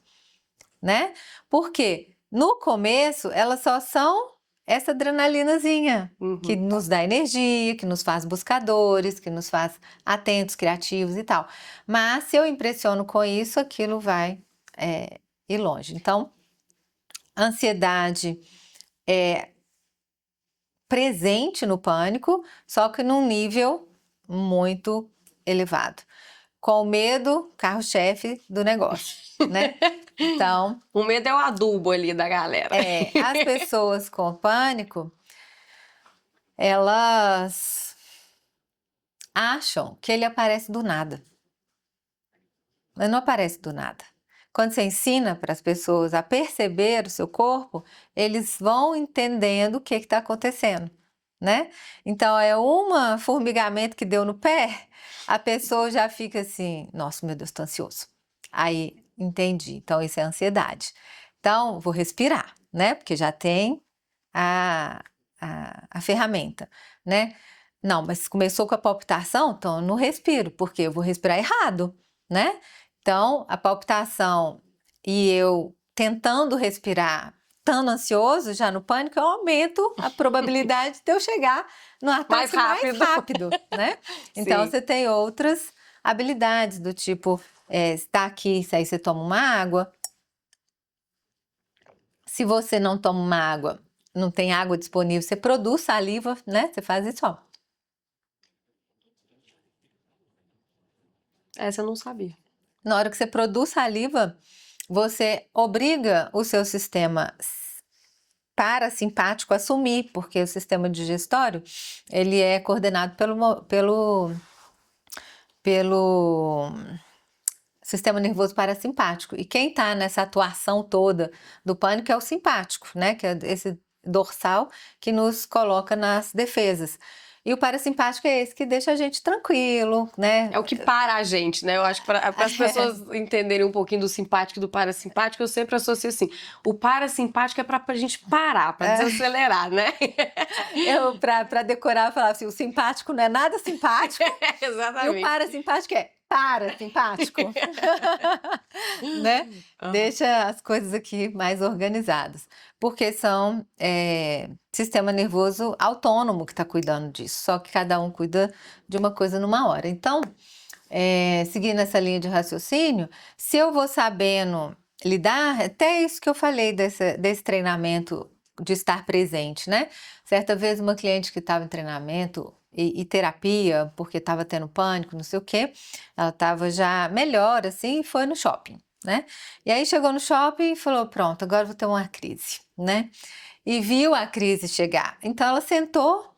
né? Porque no começo elas só são essa adrenalinazinha que Uhum. nos dá energia, que nos faz buscadores, que nos faz atentos, criativos e tal. Mas se eu impressiono com isso, aquilo vai ir longe. Então, ansiedade é presente no pânico, só que num nível muito elevado. Com o medo, carro-chefe do negócio, né? Então, O medo é o adubo ali da galera. as pessoas com pânico, elas acham que ele aparece do nada. Mas não aparece do nada. Quando você ensina para as pessoas a perceber o seu corpo, eles vão entendendo o que está acontecendo, né? Então, é um formigamento que deu no pé, a pessoa já fica assim, nossa, meu Deus, tô ansioso. Aí, entendi. Então, isso é ansiedade. Então, vou respirar, né? Porque já tem a ferramenta, né? Não, mas começou com a palpitação, então eu não respiro, porque eu vou respirar errado, né? Então, a palpitação e eu tentando respirar, estando ansioso, já no pânico, eu aumento a probabilidade de eu chegar no ataque mais rápido, né? Então, Sim. você tem outras habilidades do tipo, está aqui, aí você toma uma água. Se você não toma uma água, não tem água disponível, você produz saliva, né? Você faz isso, ó. Essa eu não sabia. Na hora que você produz saliva, você obriga o seu sistema parasimpático a sumir, porque o sistema digestório, ele é coordenado pelo sistema nervoso parasimpático. E quem está nessa atuação toda do pânico é o simpático, né? Que é esse dorsal que nos coloca nas defesas. E o parasimpático é esse que deixa a gente tranquilo, né? É o que para a gente, né? Eu acho que para as pessoas entenderem um pouquinho do simpático e do parasimpático, eu sempre associo assim: o parasimpático é para a gente parar, para desacelerar, né? Eu, para decorar, eu falava assim: o simpático não é nada simpático, Exatamente. e o parasimpático é parasimpático, né? Deixa as coisas aqui mais organizadas, porque são sistema nervoso autônomo que está cuidando disso, só que cada um cuida de uma coisa numa hora. Então, seguindo essa linha de raciocínio, se eu vou sabendo lidar, até isso que eu falei desse treinamento de estar presente, né? Certa vez uma cliente que estava em treinamento e terapia, porque estava tendo pânico, não sei o quê, ela estava já melhor, assim, e foi no shopping, né? E aí chegou no shopping e falou, pronto, agora vou ter uma crise, né? E viu a crise chegar. Então ela sentou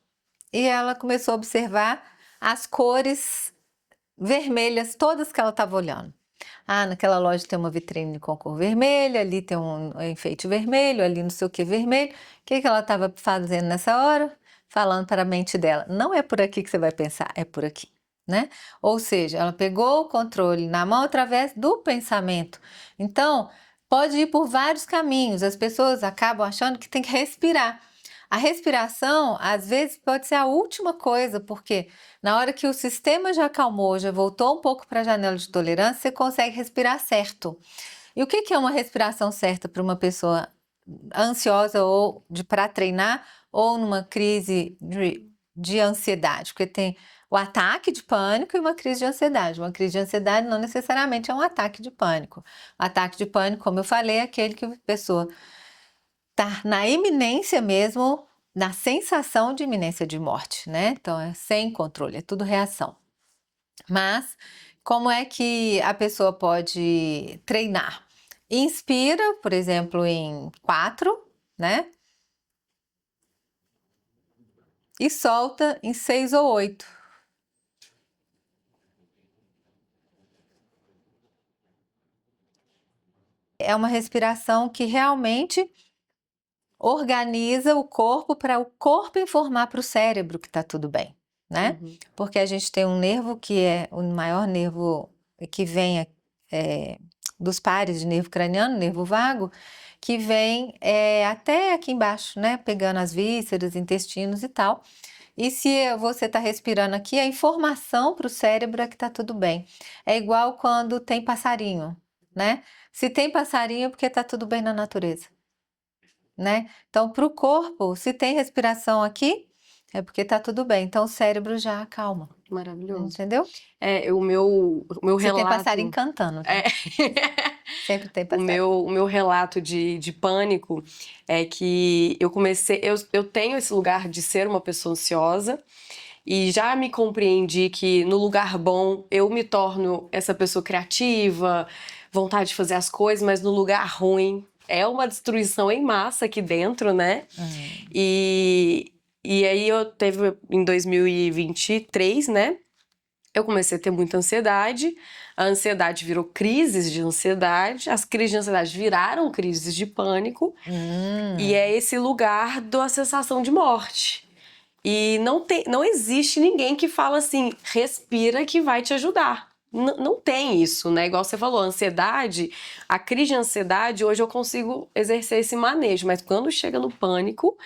e ela começou a observar as cores vermelhas todas que ela estava olhando. Ah, naquela loja tem uma vitrine com cor vermelha, ali tem um enfeite vermelho, ali não sei o que vermelho. O que ela estava fazendo nessa hora? Falando para a mente dela, não é por aqui que você vai pensar, é por aqui, né? Ou seja, ela pegou o controle na mão através do pensamento. Então, pode ir por vários caminhos. As pessoas acabam achando que tem que respirar. A respiração, às vezes, pode ser a última coisa, porque na hora que o sistema já acalmou, já voltou um pouco para a janela de tolerância, você consegue respirar certo. E o que é uma respiração certa para uma pessoa ansiosa ou para treinar ou numa crise de ansiedade? Porque tem o ataque de pânico e uma crise de ansiedade. Uma crise de ansiedade não necessariamente é um ataque de pânico. O ataque de pânico, como eu falei, é aquele que a pessoa tá na iminência mesmo, na sensação de iminência de morte, né? Então é sem controle, é tudo reação. Mas como é que a pessoa pode treinar? Inspira, por exemplo, em 4, né? E solta em 6 ou 8. É uma respiração que realmente organiza o corpo para o corpo informar para o cérebro que está tudo bem, né? Porque a gente tem um nervo que é o maior nervo que vem dos pares de nervo craniano, nervo vago, que vem até aqui embaixo, né? Pegando as vísceras, intestinos e tal. E se você está respirando aqui, a informação para o cérebro é que está tudo bem. É igual quando tem passarinho, né? Se tem passarinho é porque está tudo bem na natureza, né? Então, para o corpo, se tem respiração aqui, é porque tá tudo bem. Então, o cérebro já acalma. Maravilhoso. Entendeu? O meu Você relato... tem passarinho cantando. Né? Sempre tem passarinho. O meu relato de pânico é que eu comecei... Eu tenho esse lugar de ser uma pessoa ansiosa e já me compreendi que no lugar bom eu me torno essa pessoa criativa, vontade de fazer as coisas, mas no lugar ruim é uma destruição em massa aqui dentro, né? E aí eu teve em 2023, né? eu comecei a ter muita ansiedade, a ansiedade virou crises de ansiedade, as crises de ansiedade viraram crises de pânico, e é esse lugar da sensação de morte. E não existe ninguém que fala assim, respira que vai te ajudar. Não tem isso, né? Igual você falou, ansiedade, a crise de ansiedade, hoje eu consigo exercer esse manejo, mas quando chega no pânico,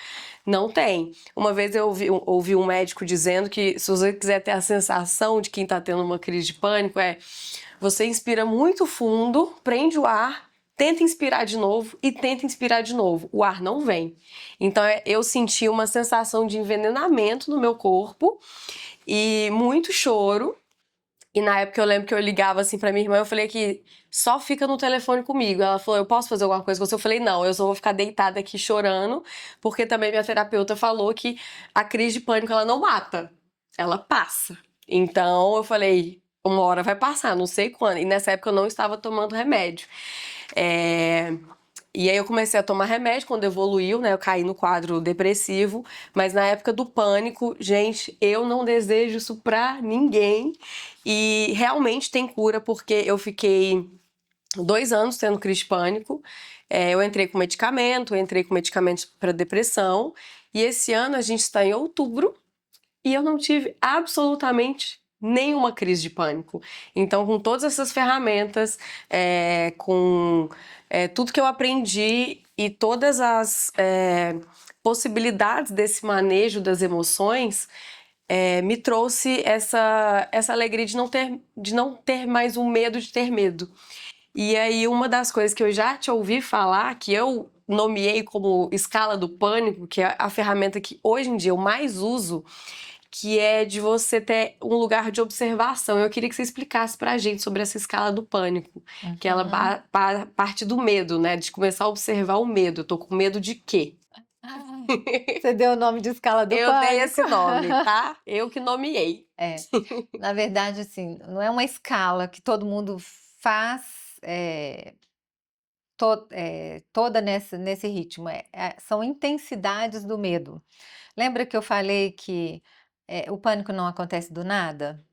não tem. Uma vez eu ouvi um médico dizendo que se você quiser ter a sensação de quem tá tendo uma crise de pânico, você inspira muito fundo, prende o ar, tenta inspirar de novo e tenta inspirar de novo. O ar não vem. Então eu senti uma sensação de envenenamento no meu corpo e muito choro. E na época eu lembro que eu ligava assim pra minha irmã, eu falei que só fica no telefone comigo. Ela falou, eu posso fazer alguma coisa com você? Eu falei, não, eu só vou ficar deitada aqui chorando, porque também minha terapeuta falou que a crise de pânico ela não mata, ela passa. Então eu falei, uma hora vai passar, não sei quando. E nessa época eu não estava tomando remédio. E aí eu comecei a tomar remédio quando evoluiu, né? Eu caí no quadro depressivo, mas na época do pânico, gente, eu não desejo isso pra ninguém. E realmente tem cura, porque eu fiquei 2 anos tendo crise de pânico. Eu entrei com medicamentos para depressão. E esse ano a gente está em outubro e eu não tive absolutamente nenhuma crise de pânico. Então, com todas essas ferramentas, com tudo que eu aprendi e todas as possibilidades desse manejo das emoções, me trouxe essa alegria de não ter mais o medo de ter medo. E aí, uma das coisas que eu já te ouvi falar, que eu nomeei como escala do pânico, que é a ferramenta que hoje em dia eu mais uso, que é de você ter um lugar de observação. Eu queria que você explicasse pra gente sobre essa escala do pânico, que ela parte do medo, né? De começar a observar o medo. Eu tô com medo de quê? Você deu o nome de escala do Eu dei pânico. esse nome, tá? Eu que nomeei. Na verdade, assim, não é uma escala que todo mundo faz toda nesse ritmo. São intensidades do medo. Lembra que eu falei que o pânico não acontece do nada?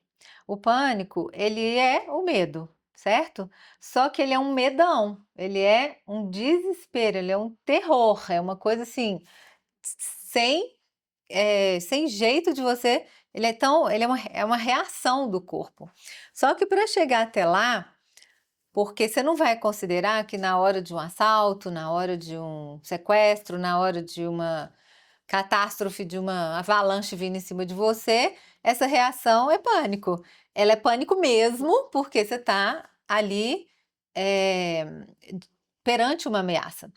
O pânico, ele é o medo, certo? Só que ele é um medão, ele é um desespero, ele é um terror, é uma coisa assim, sem, sem jeito de você. Ele é uma reação do corpo. Só que para chegar até lá, porque você não vai considerar que na hora de um assalto, na hora de um sequestro, na hora de uma catástrofe, de uma avalanche vindo em cima de você, essa reação é pânico. Ela é pânico mesmo, porque você está ali é, perante uma ameaça.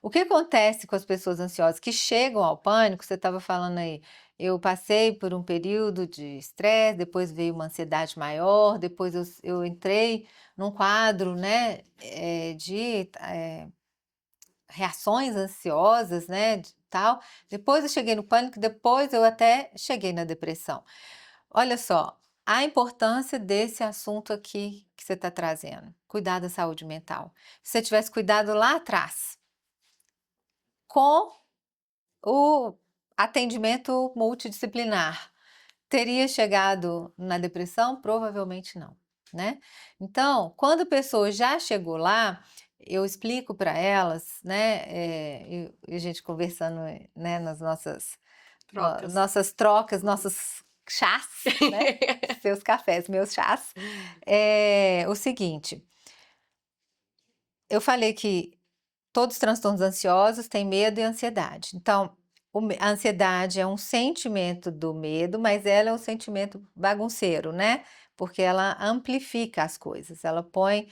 O que acontece com as pessoas ansiosas que chegam ao pânico? Você estava falando aí, eu passei por um período de estresse, depois veio uma ansiedade maior, depois eu entrei num quadro, né, de reações ansiosas, né, tal. Depois eu cheguei no pânico, depois eu até cheguei na depressão. Olha só, a importância desse assunto aqui que você está trazendo, cuidar da saúde mental. Se você tivesse cuidado lá atrás, com o atendimento multidisciplinar, teria chegado na depressão? Provavelmente não, né? Então, quando a pessoa já chegou lá, eu explico para elas, né? E a gente conversando, né, nas nossas trocas, nossos chás, né? Seus cafés, meus chás. O seguinte, eu falei que todos os transtornos ansiosos têm medo e ansiedade. Então, a ansiedade é um sentimento do medo, mas ela é um sentimento bagunceiro, né? Porque ela amplifica as coisas, ela põe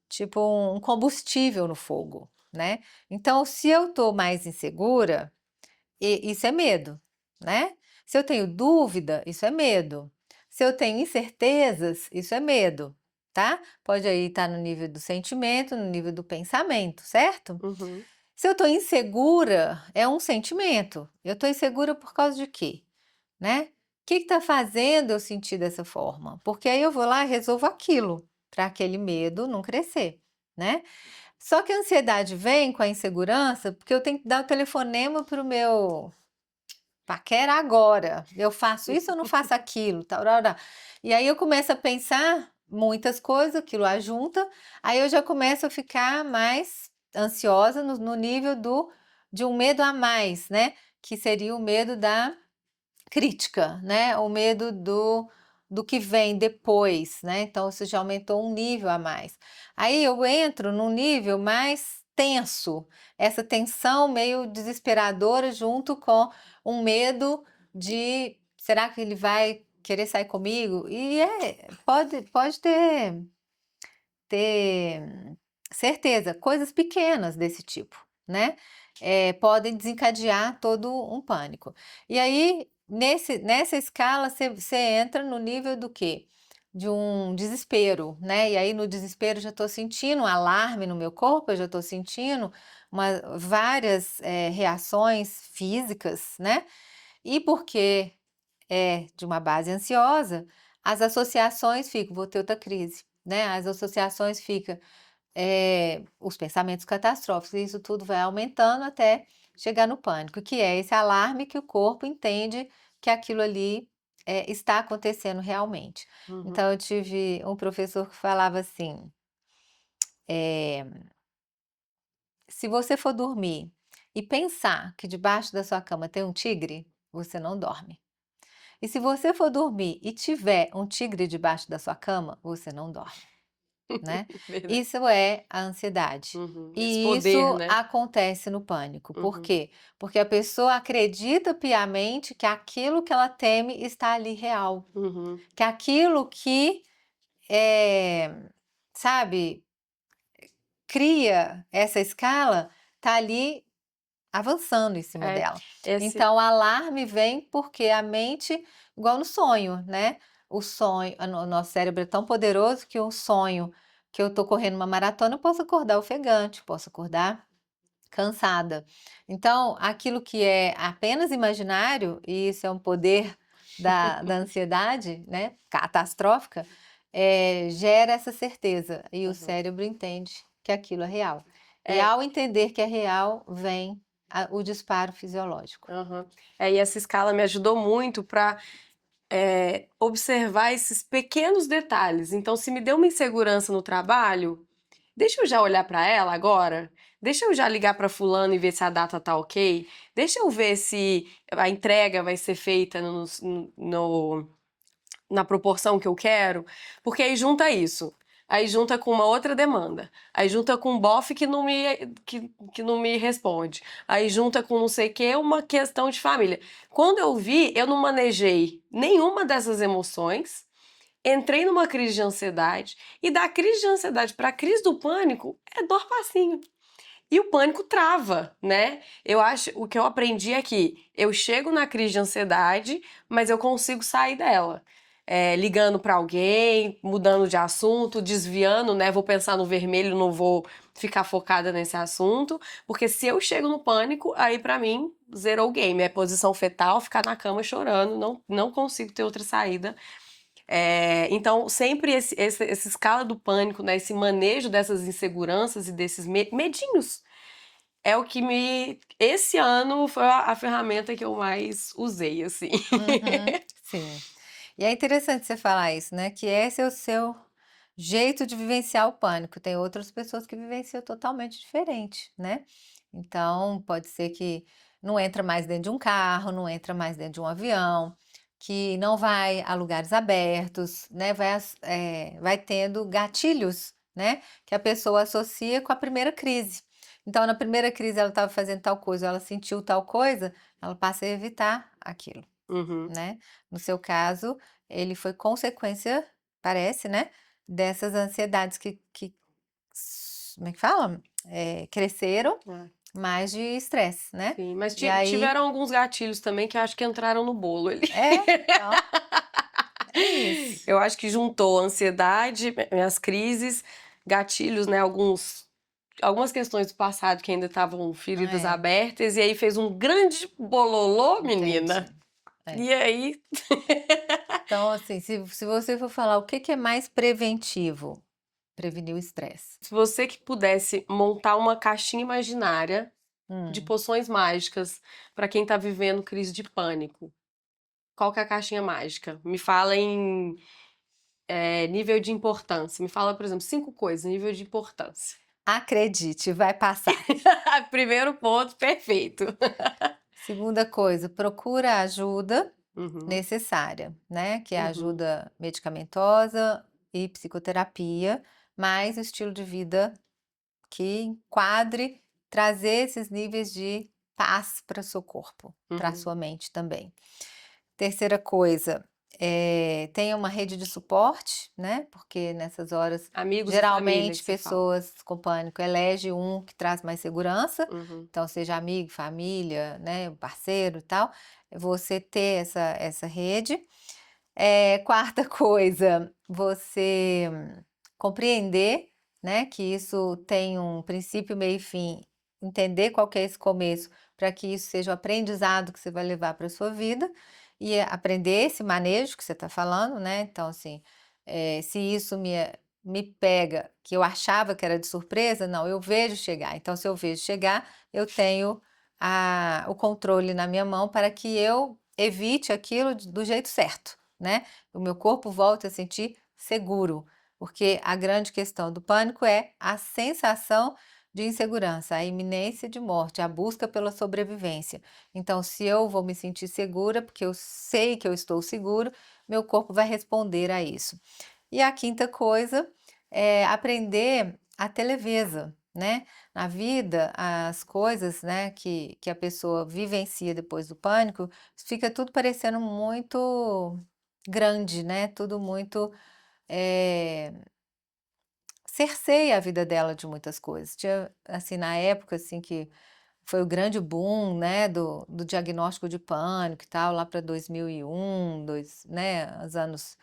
tipo um combustível no fogo, né? Então, se eu tô mais insegura, isso é medo, né? Se eu tenho dúvida, isso é medo. Se eu tenho incertezas, isso é medo, tá? Pode aí estar no nível do sentimento, no nível do pensamento, certo? Uhum. Se eu tô insegura, é um sentimento. Eu tô insegura por causa de quê? Né? O que está fazendo eu sentir dessa forma? Porque aí eu vou lá e resolvo aquilo, para aquele medo não crescer, né? Só que a ansiedade vem com a insegurança, porque eu tenho que dar o telefonema para o meu paquera agora, eu faço isso ou não faço aquilo, tal, tal, tal. E aí eu começo a pensar muitas coisas, aquilo ajunta, aí eu já começo a ficar mais ansiosa no nível de um medo a mais, né? Que seria o medo da crítica, né? O medo do que vem depois, né? Então isso já aumentou um nível a mais. Aí eu entro num nível mais tenso, essa tensão meio desesperadora junto com um medo de será que ele vai querer sair comigo? E pode ter certeza, coisas pequenas desse tipo, né? Podem desencadear todo um pânico. E aí, nessa escala, você entra no nível do quê? De um desespero, né? E aí, no desespero, já estou sentindo um alarme no meu corpo, eu já estou sentindo várias reações físicas, né? E porque é de uma base ansiosa, as associações ficam, vou ter outra crise, né? As associações ficam os pensamentos catastróficos, e isso tudo vai aumentando até chegar no pânico, que é esse alarme que o corpo entende que aquilo ali está acontecendo realmente. Uhum. Então, eu tive um professor que falava assim: se você for dormir e pensar que debaixo da sua cama tem um tigre, você não dorme. E se você for dormir e tiver um tigre debaixo da sua cama, você não dorme, né? Verdade. Isso é a ansiedade. Uhum. Esse E poder, isso né? acontece no pânico. Por Uhum. quê? Porque a pessoa acredita piamente que aquilo que ela teme está ali real. Uhum. Que aquilo que, sabe, cria essa escala está ali avançando em cima É, dela. esse. Então, o alarme vem porque a mente, igual no sonho, né? O sonho, o nosso cérebro é tão poderoso que um sonho que eu tô correndo uma maratona, eu posso acordar ofegante, posso acordar cansada. Então, aquilo que é apenas imaginário, e isso é um poder da ansiedade, né? Catastrófica, gera essa certeza e o Uhum. cérebro entende que aquilo é real. E É, ao entender que é real, vem o disparo fisiológico. uhum. E essa escala me ajudou muito para observar esses pequenos detalhes. Então, se me deu uma insegurança no trabalho, deixa eu já olhar para ela agora. Deixa eu já ligar para fulano e ver se a data tá ok. Deixa eu ver se a entrega vai ser feita na proporção que eu quero, porque aí junta isso. Aí junta com uma outra demanda. Aí junta com um bofe que não me responde. Aí junta com não sei o que, uma questão de família. Quando eu vi, eu não manejei nenhuma dessas emoções, entrei numa crise de ansiedade, e da crise de ansiedade para a crise do pânico é dor passinho. E o pânico trava, né? Eu acho, o que eu aprendi é que eu chego na crise de ansiedade, mas eu consigo sair dela. Ligando para alguém, mudando de assunto, desviando, né? Vou pensar no vermelho, não vou ficar focada nesse assunto, porque se eu chego no pânico, aí para mim zerou o game. É posição fetal, ficar na cama chorando, não consigo ter outra saída. Então, sempre essa escala do pânico, né, esse manejo dessas inseguranças e desses medinhos é o que me. Esse ano foi a ferramenta que eu mais usei, assim. Uhum, sim. E é interessante você falar isso, né? Que esse é o seu jeito de vivenciar o pânico. Tem outras pessoas que vivenciam totalmente diferente, né? Então, pode ser que não entra mais dentro de um carro, não entra mais dentro de um avião, que não vai a lugares abertos, né? Vai tendo gatilhos, né? Que a pessoa associa com a primeira crise. Então, na primeira crise, ela estava fazendo tal coisa, ela sentiu tal coisa, ela passa a evitar aquilo, Uhum. né? No seu caso, ele foi consequência, parece, né? Dessas ansiedades como é que fala? Cresceram, É, mais de estresse, né? sim, mas E aí, tiveram alguns gatilhos também que eu acho que entraram no bolo ali. então, é isso. Eu acho que juntou ansiedade, minhas crises, gatilhos, né? Algumas questões do passado que ainda estavam feridas É, abertas, e aí fez um grande bololô, menina. entendi. É. E aí, Então, assim, se você for falar o que é mais preventivo, prevenir o estresse. se você que pudesse montar uma caixinha imaginária de poções mágicas para quem tá vivendo crise de pânico. Qual que é a caixinha mágica? Me fala em nível de importância. Me fala, por exemplo, 5 coisas, nível de importância. Acredite, vai passar. Primeiro ponto, perfeito. Segunda coisa, procura a ajuda Uhum, necessária, né? Que é a uhum, ajuda medicamentosa e psicoterapia, mais o estilo de vida que enquadre trazer esses níveis de paz para o seu corpo, para a uhum. sua mente também. Terceira coisa, tenha uma rede de suporte, né? Porque nessas horas, Amigos e família que geralmente, você fala. pessoas com pânico elegem um que traz mais segurança, Uhum, então seja amigo, família, né, parceiro e tal, você ter essa rede. Quarta coisa, você compreender, né, que isso tem um princípio, meio e fim, entender qual que é esse começo, para que isso seja o aprendizado que você vai levar para a sua vida e aprender esse manejo que você está falando, né? Então, assim, se isso me pega, que eu achava que era de surpresa, não, eu vejo chegar. Então, se eu vejo chegar, eu tenho o controle na minha mão para que eu evite aquilo do jeito certo, né? O meu corpo volta a sentir seguro, porque a grande questão do pânico é a sensação de insegurança, a iminência de morte, a busca pela sobrevivência. Então, se eu vou me sentir segura, porque eu sei que eu estou seguro, meu corpo vai responder a isso. E a quinta coisa é aprender a ter leveza, né? Na vida, as coisas, né, que a pessoa vivencia depois do pânico, fica tudo parecendo muito grande, né? Tudo muito cerceia a vida dela de muitas coisas. Tinha, assim, na época, assim, que foi o grande boom, né, do diagnóstico de pânico e tal, lá para 2001, né, os anos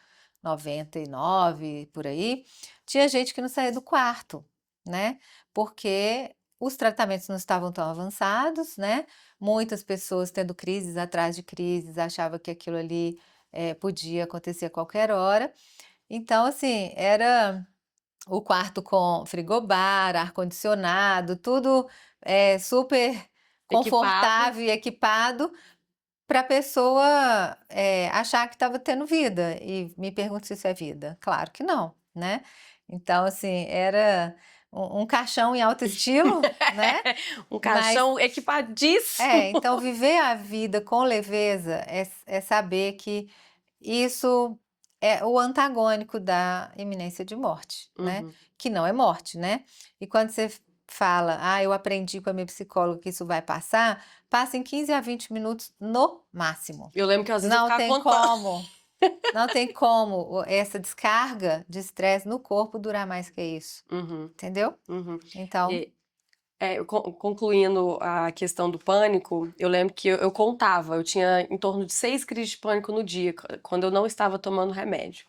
99, por aí, tinha gente que não saía do quarto, né, porque os tratamentos não estavam tão avançados, né, muitas pessoas tendo crises atrás de crises, achavam que aquilo ali podia acontecer a qualquer hora. Então, assim, era o quarto com frigobar, ar-condicionado, tudo super equipado. confortável e equipado para a pessoa achar que estava tendo vida. E me pergunto se isso é vida. Claro que não, né? Então, assim, era um caixão em alto estilo, né? Um Mas, caixão equipadíssimo. então, viver a vida com leveza é saber que isso é o antagônico da iminência de morte, né? Uhum. Que não é morte, né? E quando você fala, eu aprendi com a minha psicóloga que isso vai passar, passa em 15 a 20 minutos no máximo. Eu lembro que às vezes eu Não ficava tem contando. como, não tem como essa descarga de estresse no corpo durar mais que isso, Uhum, entendeu? uhum. Então, E, concluindo a questão do pânico, eu lembro que eu contava, eu tinha em torno de 6 crises de pânico no dia, quando eu não estava tomando remédio.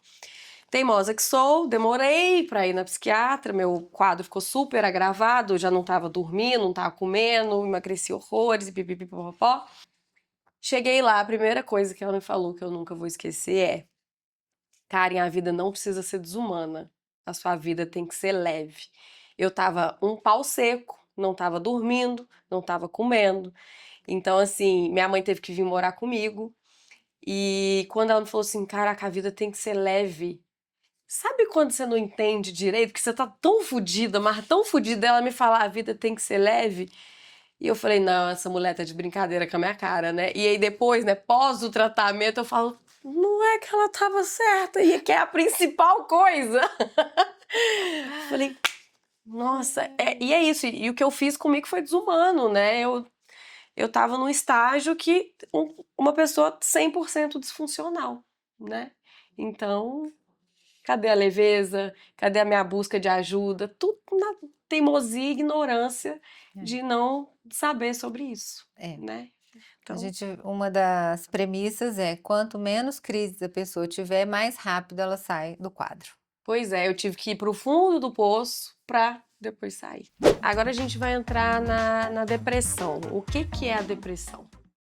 Teimosa que sou, demorei para ir na psiquiatra, meu quadro ficou super agravado, eu já não estava dormindo, não estava comendo, emagreci horrores e pipipipopopó. Cheguei lá, a primeira coisa que ela me falou que eu nunca vou esquecer é: Karen, a vida não precisa ser desumana. A sua vida tem que ser leve. Eu tava um pau seco, não tava dormindo, não tava comendo. Então, assim, minha mãe teve que vir morar comigo. E quando ela me falou assim, caraca, a vida tem que ser leve. Sabe quando você não entende direito, que você tá tão fodida, mas tão fodida, ela me falar a vida tem que ser leve? E eu falei, não, essa mulher tá de brincadeira com a minha cara, né? E aí depois, né, pós o tratamento, eu falo, não é que ela tava certa, e que é a principal coisa. Falei, nossa, e é isso. E o que eu fiz comigo foi desumano, né? Eu tava num estágio que uma pessoa 100% disfuncional, né? Então, cadê a leveza? Cadê a minha busca de ajuda? Tudo na teimosia e ignorância é, de não saber sobre isso, é. né? Então, Uma das premissas é quanto menos crises a pessoa tiver, mais rápido ela sai do quadro. pois é, eu tive que ir pro fundo do poço pra depois sair. Agora a gente vai entrar na depressão. O que que é a depressão?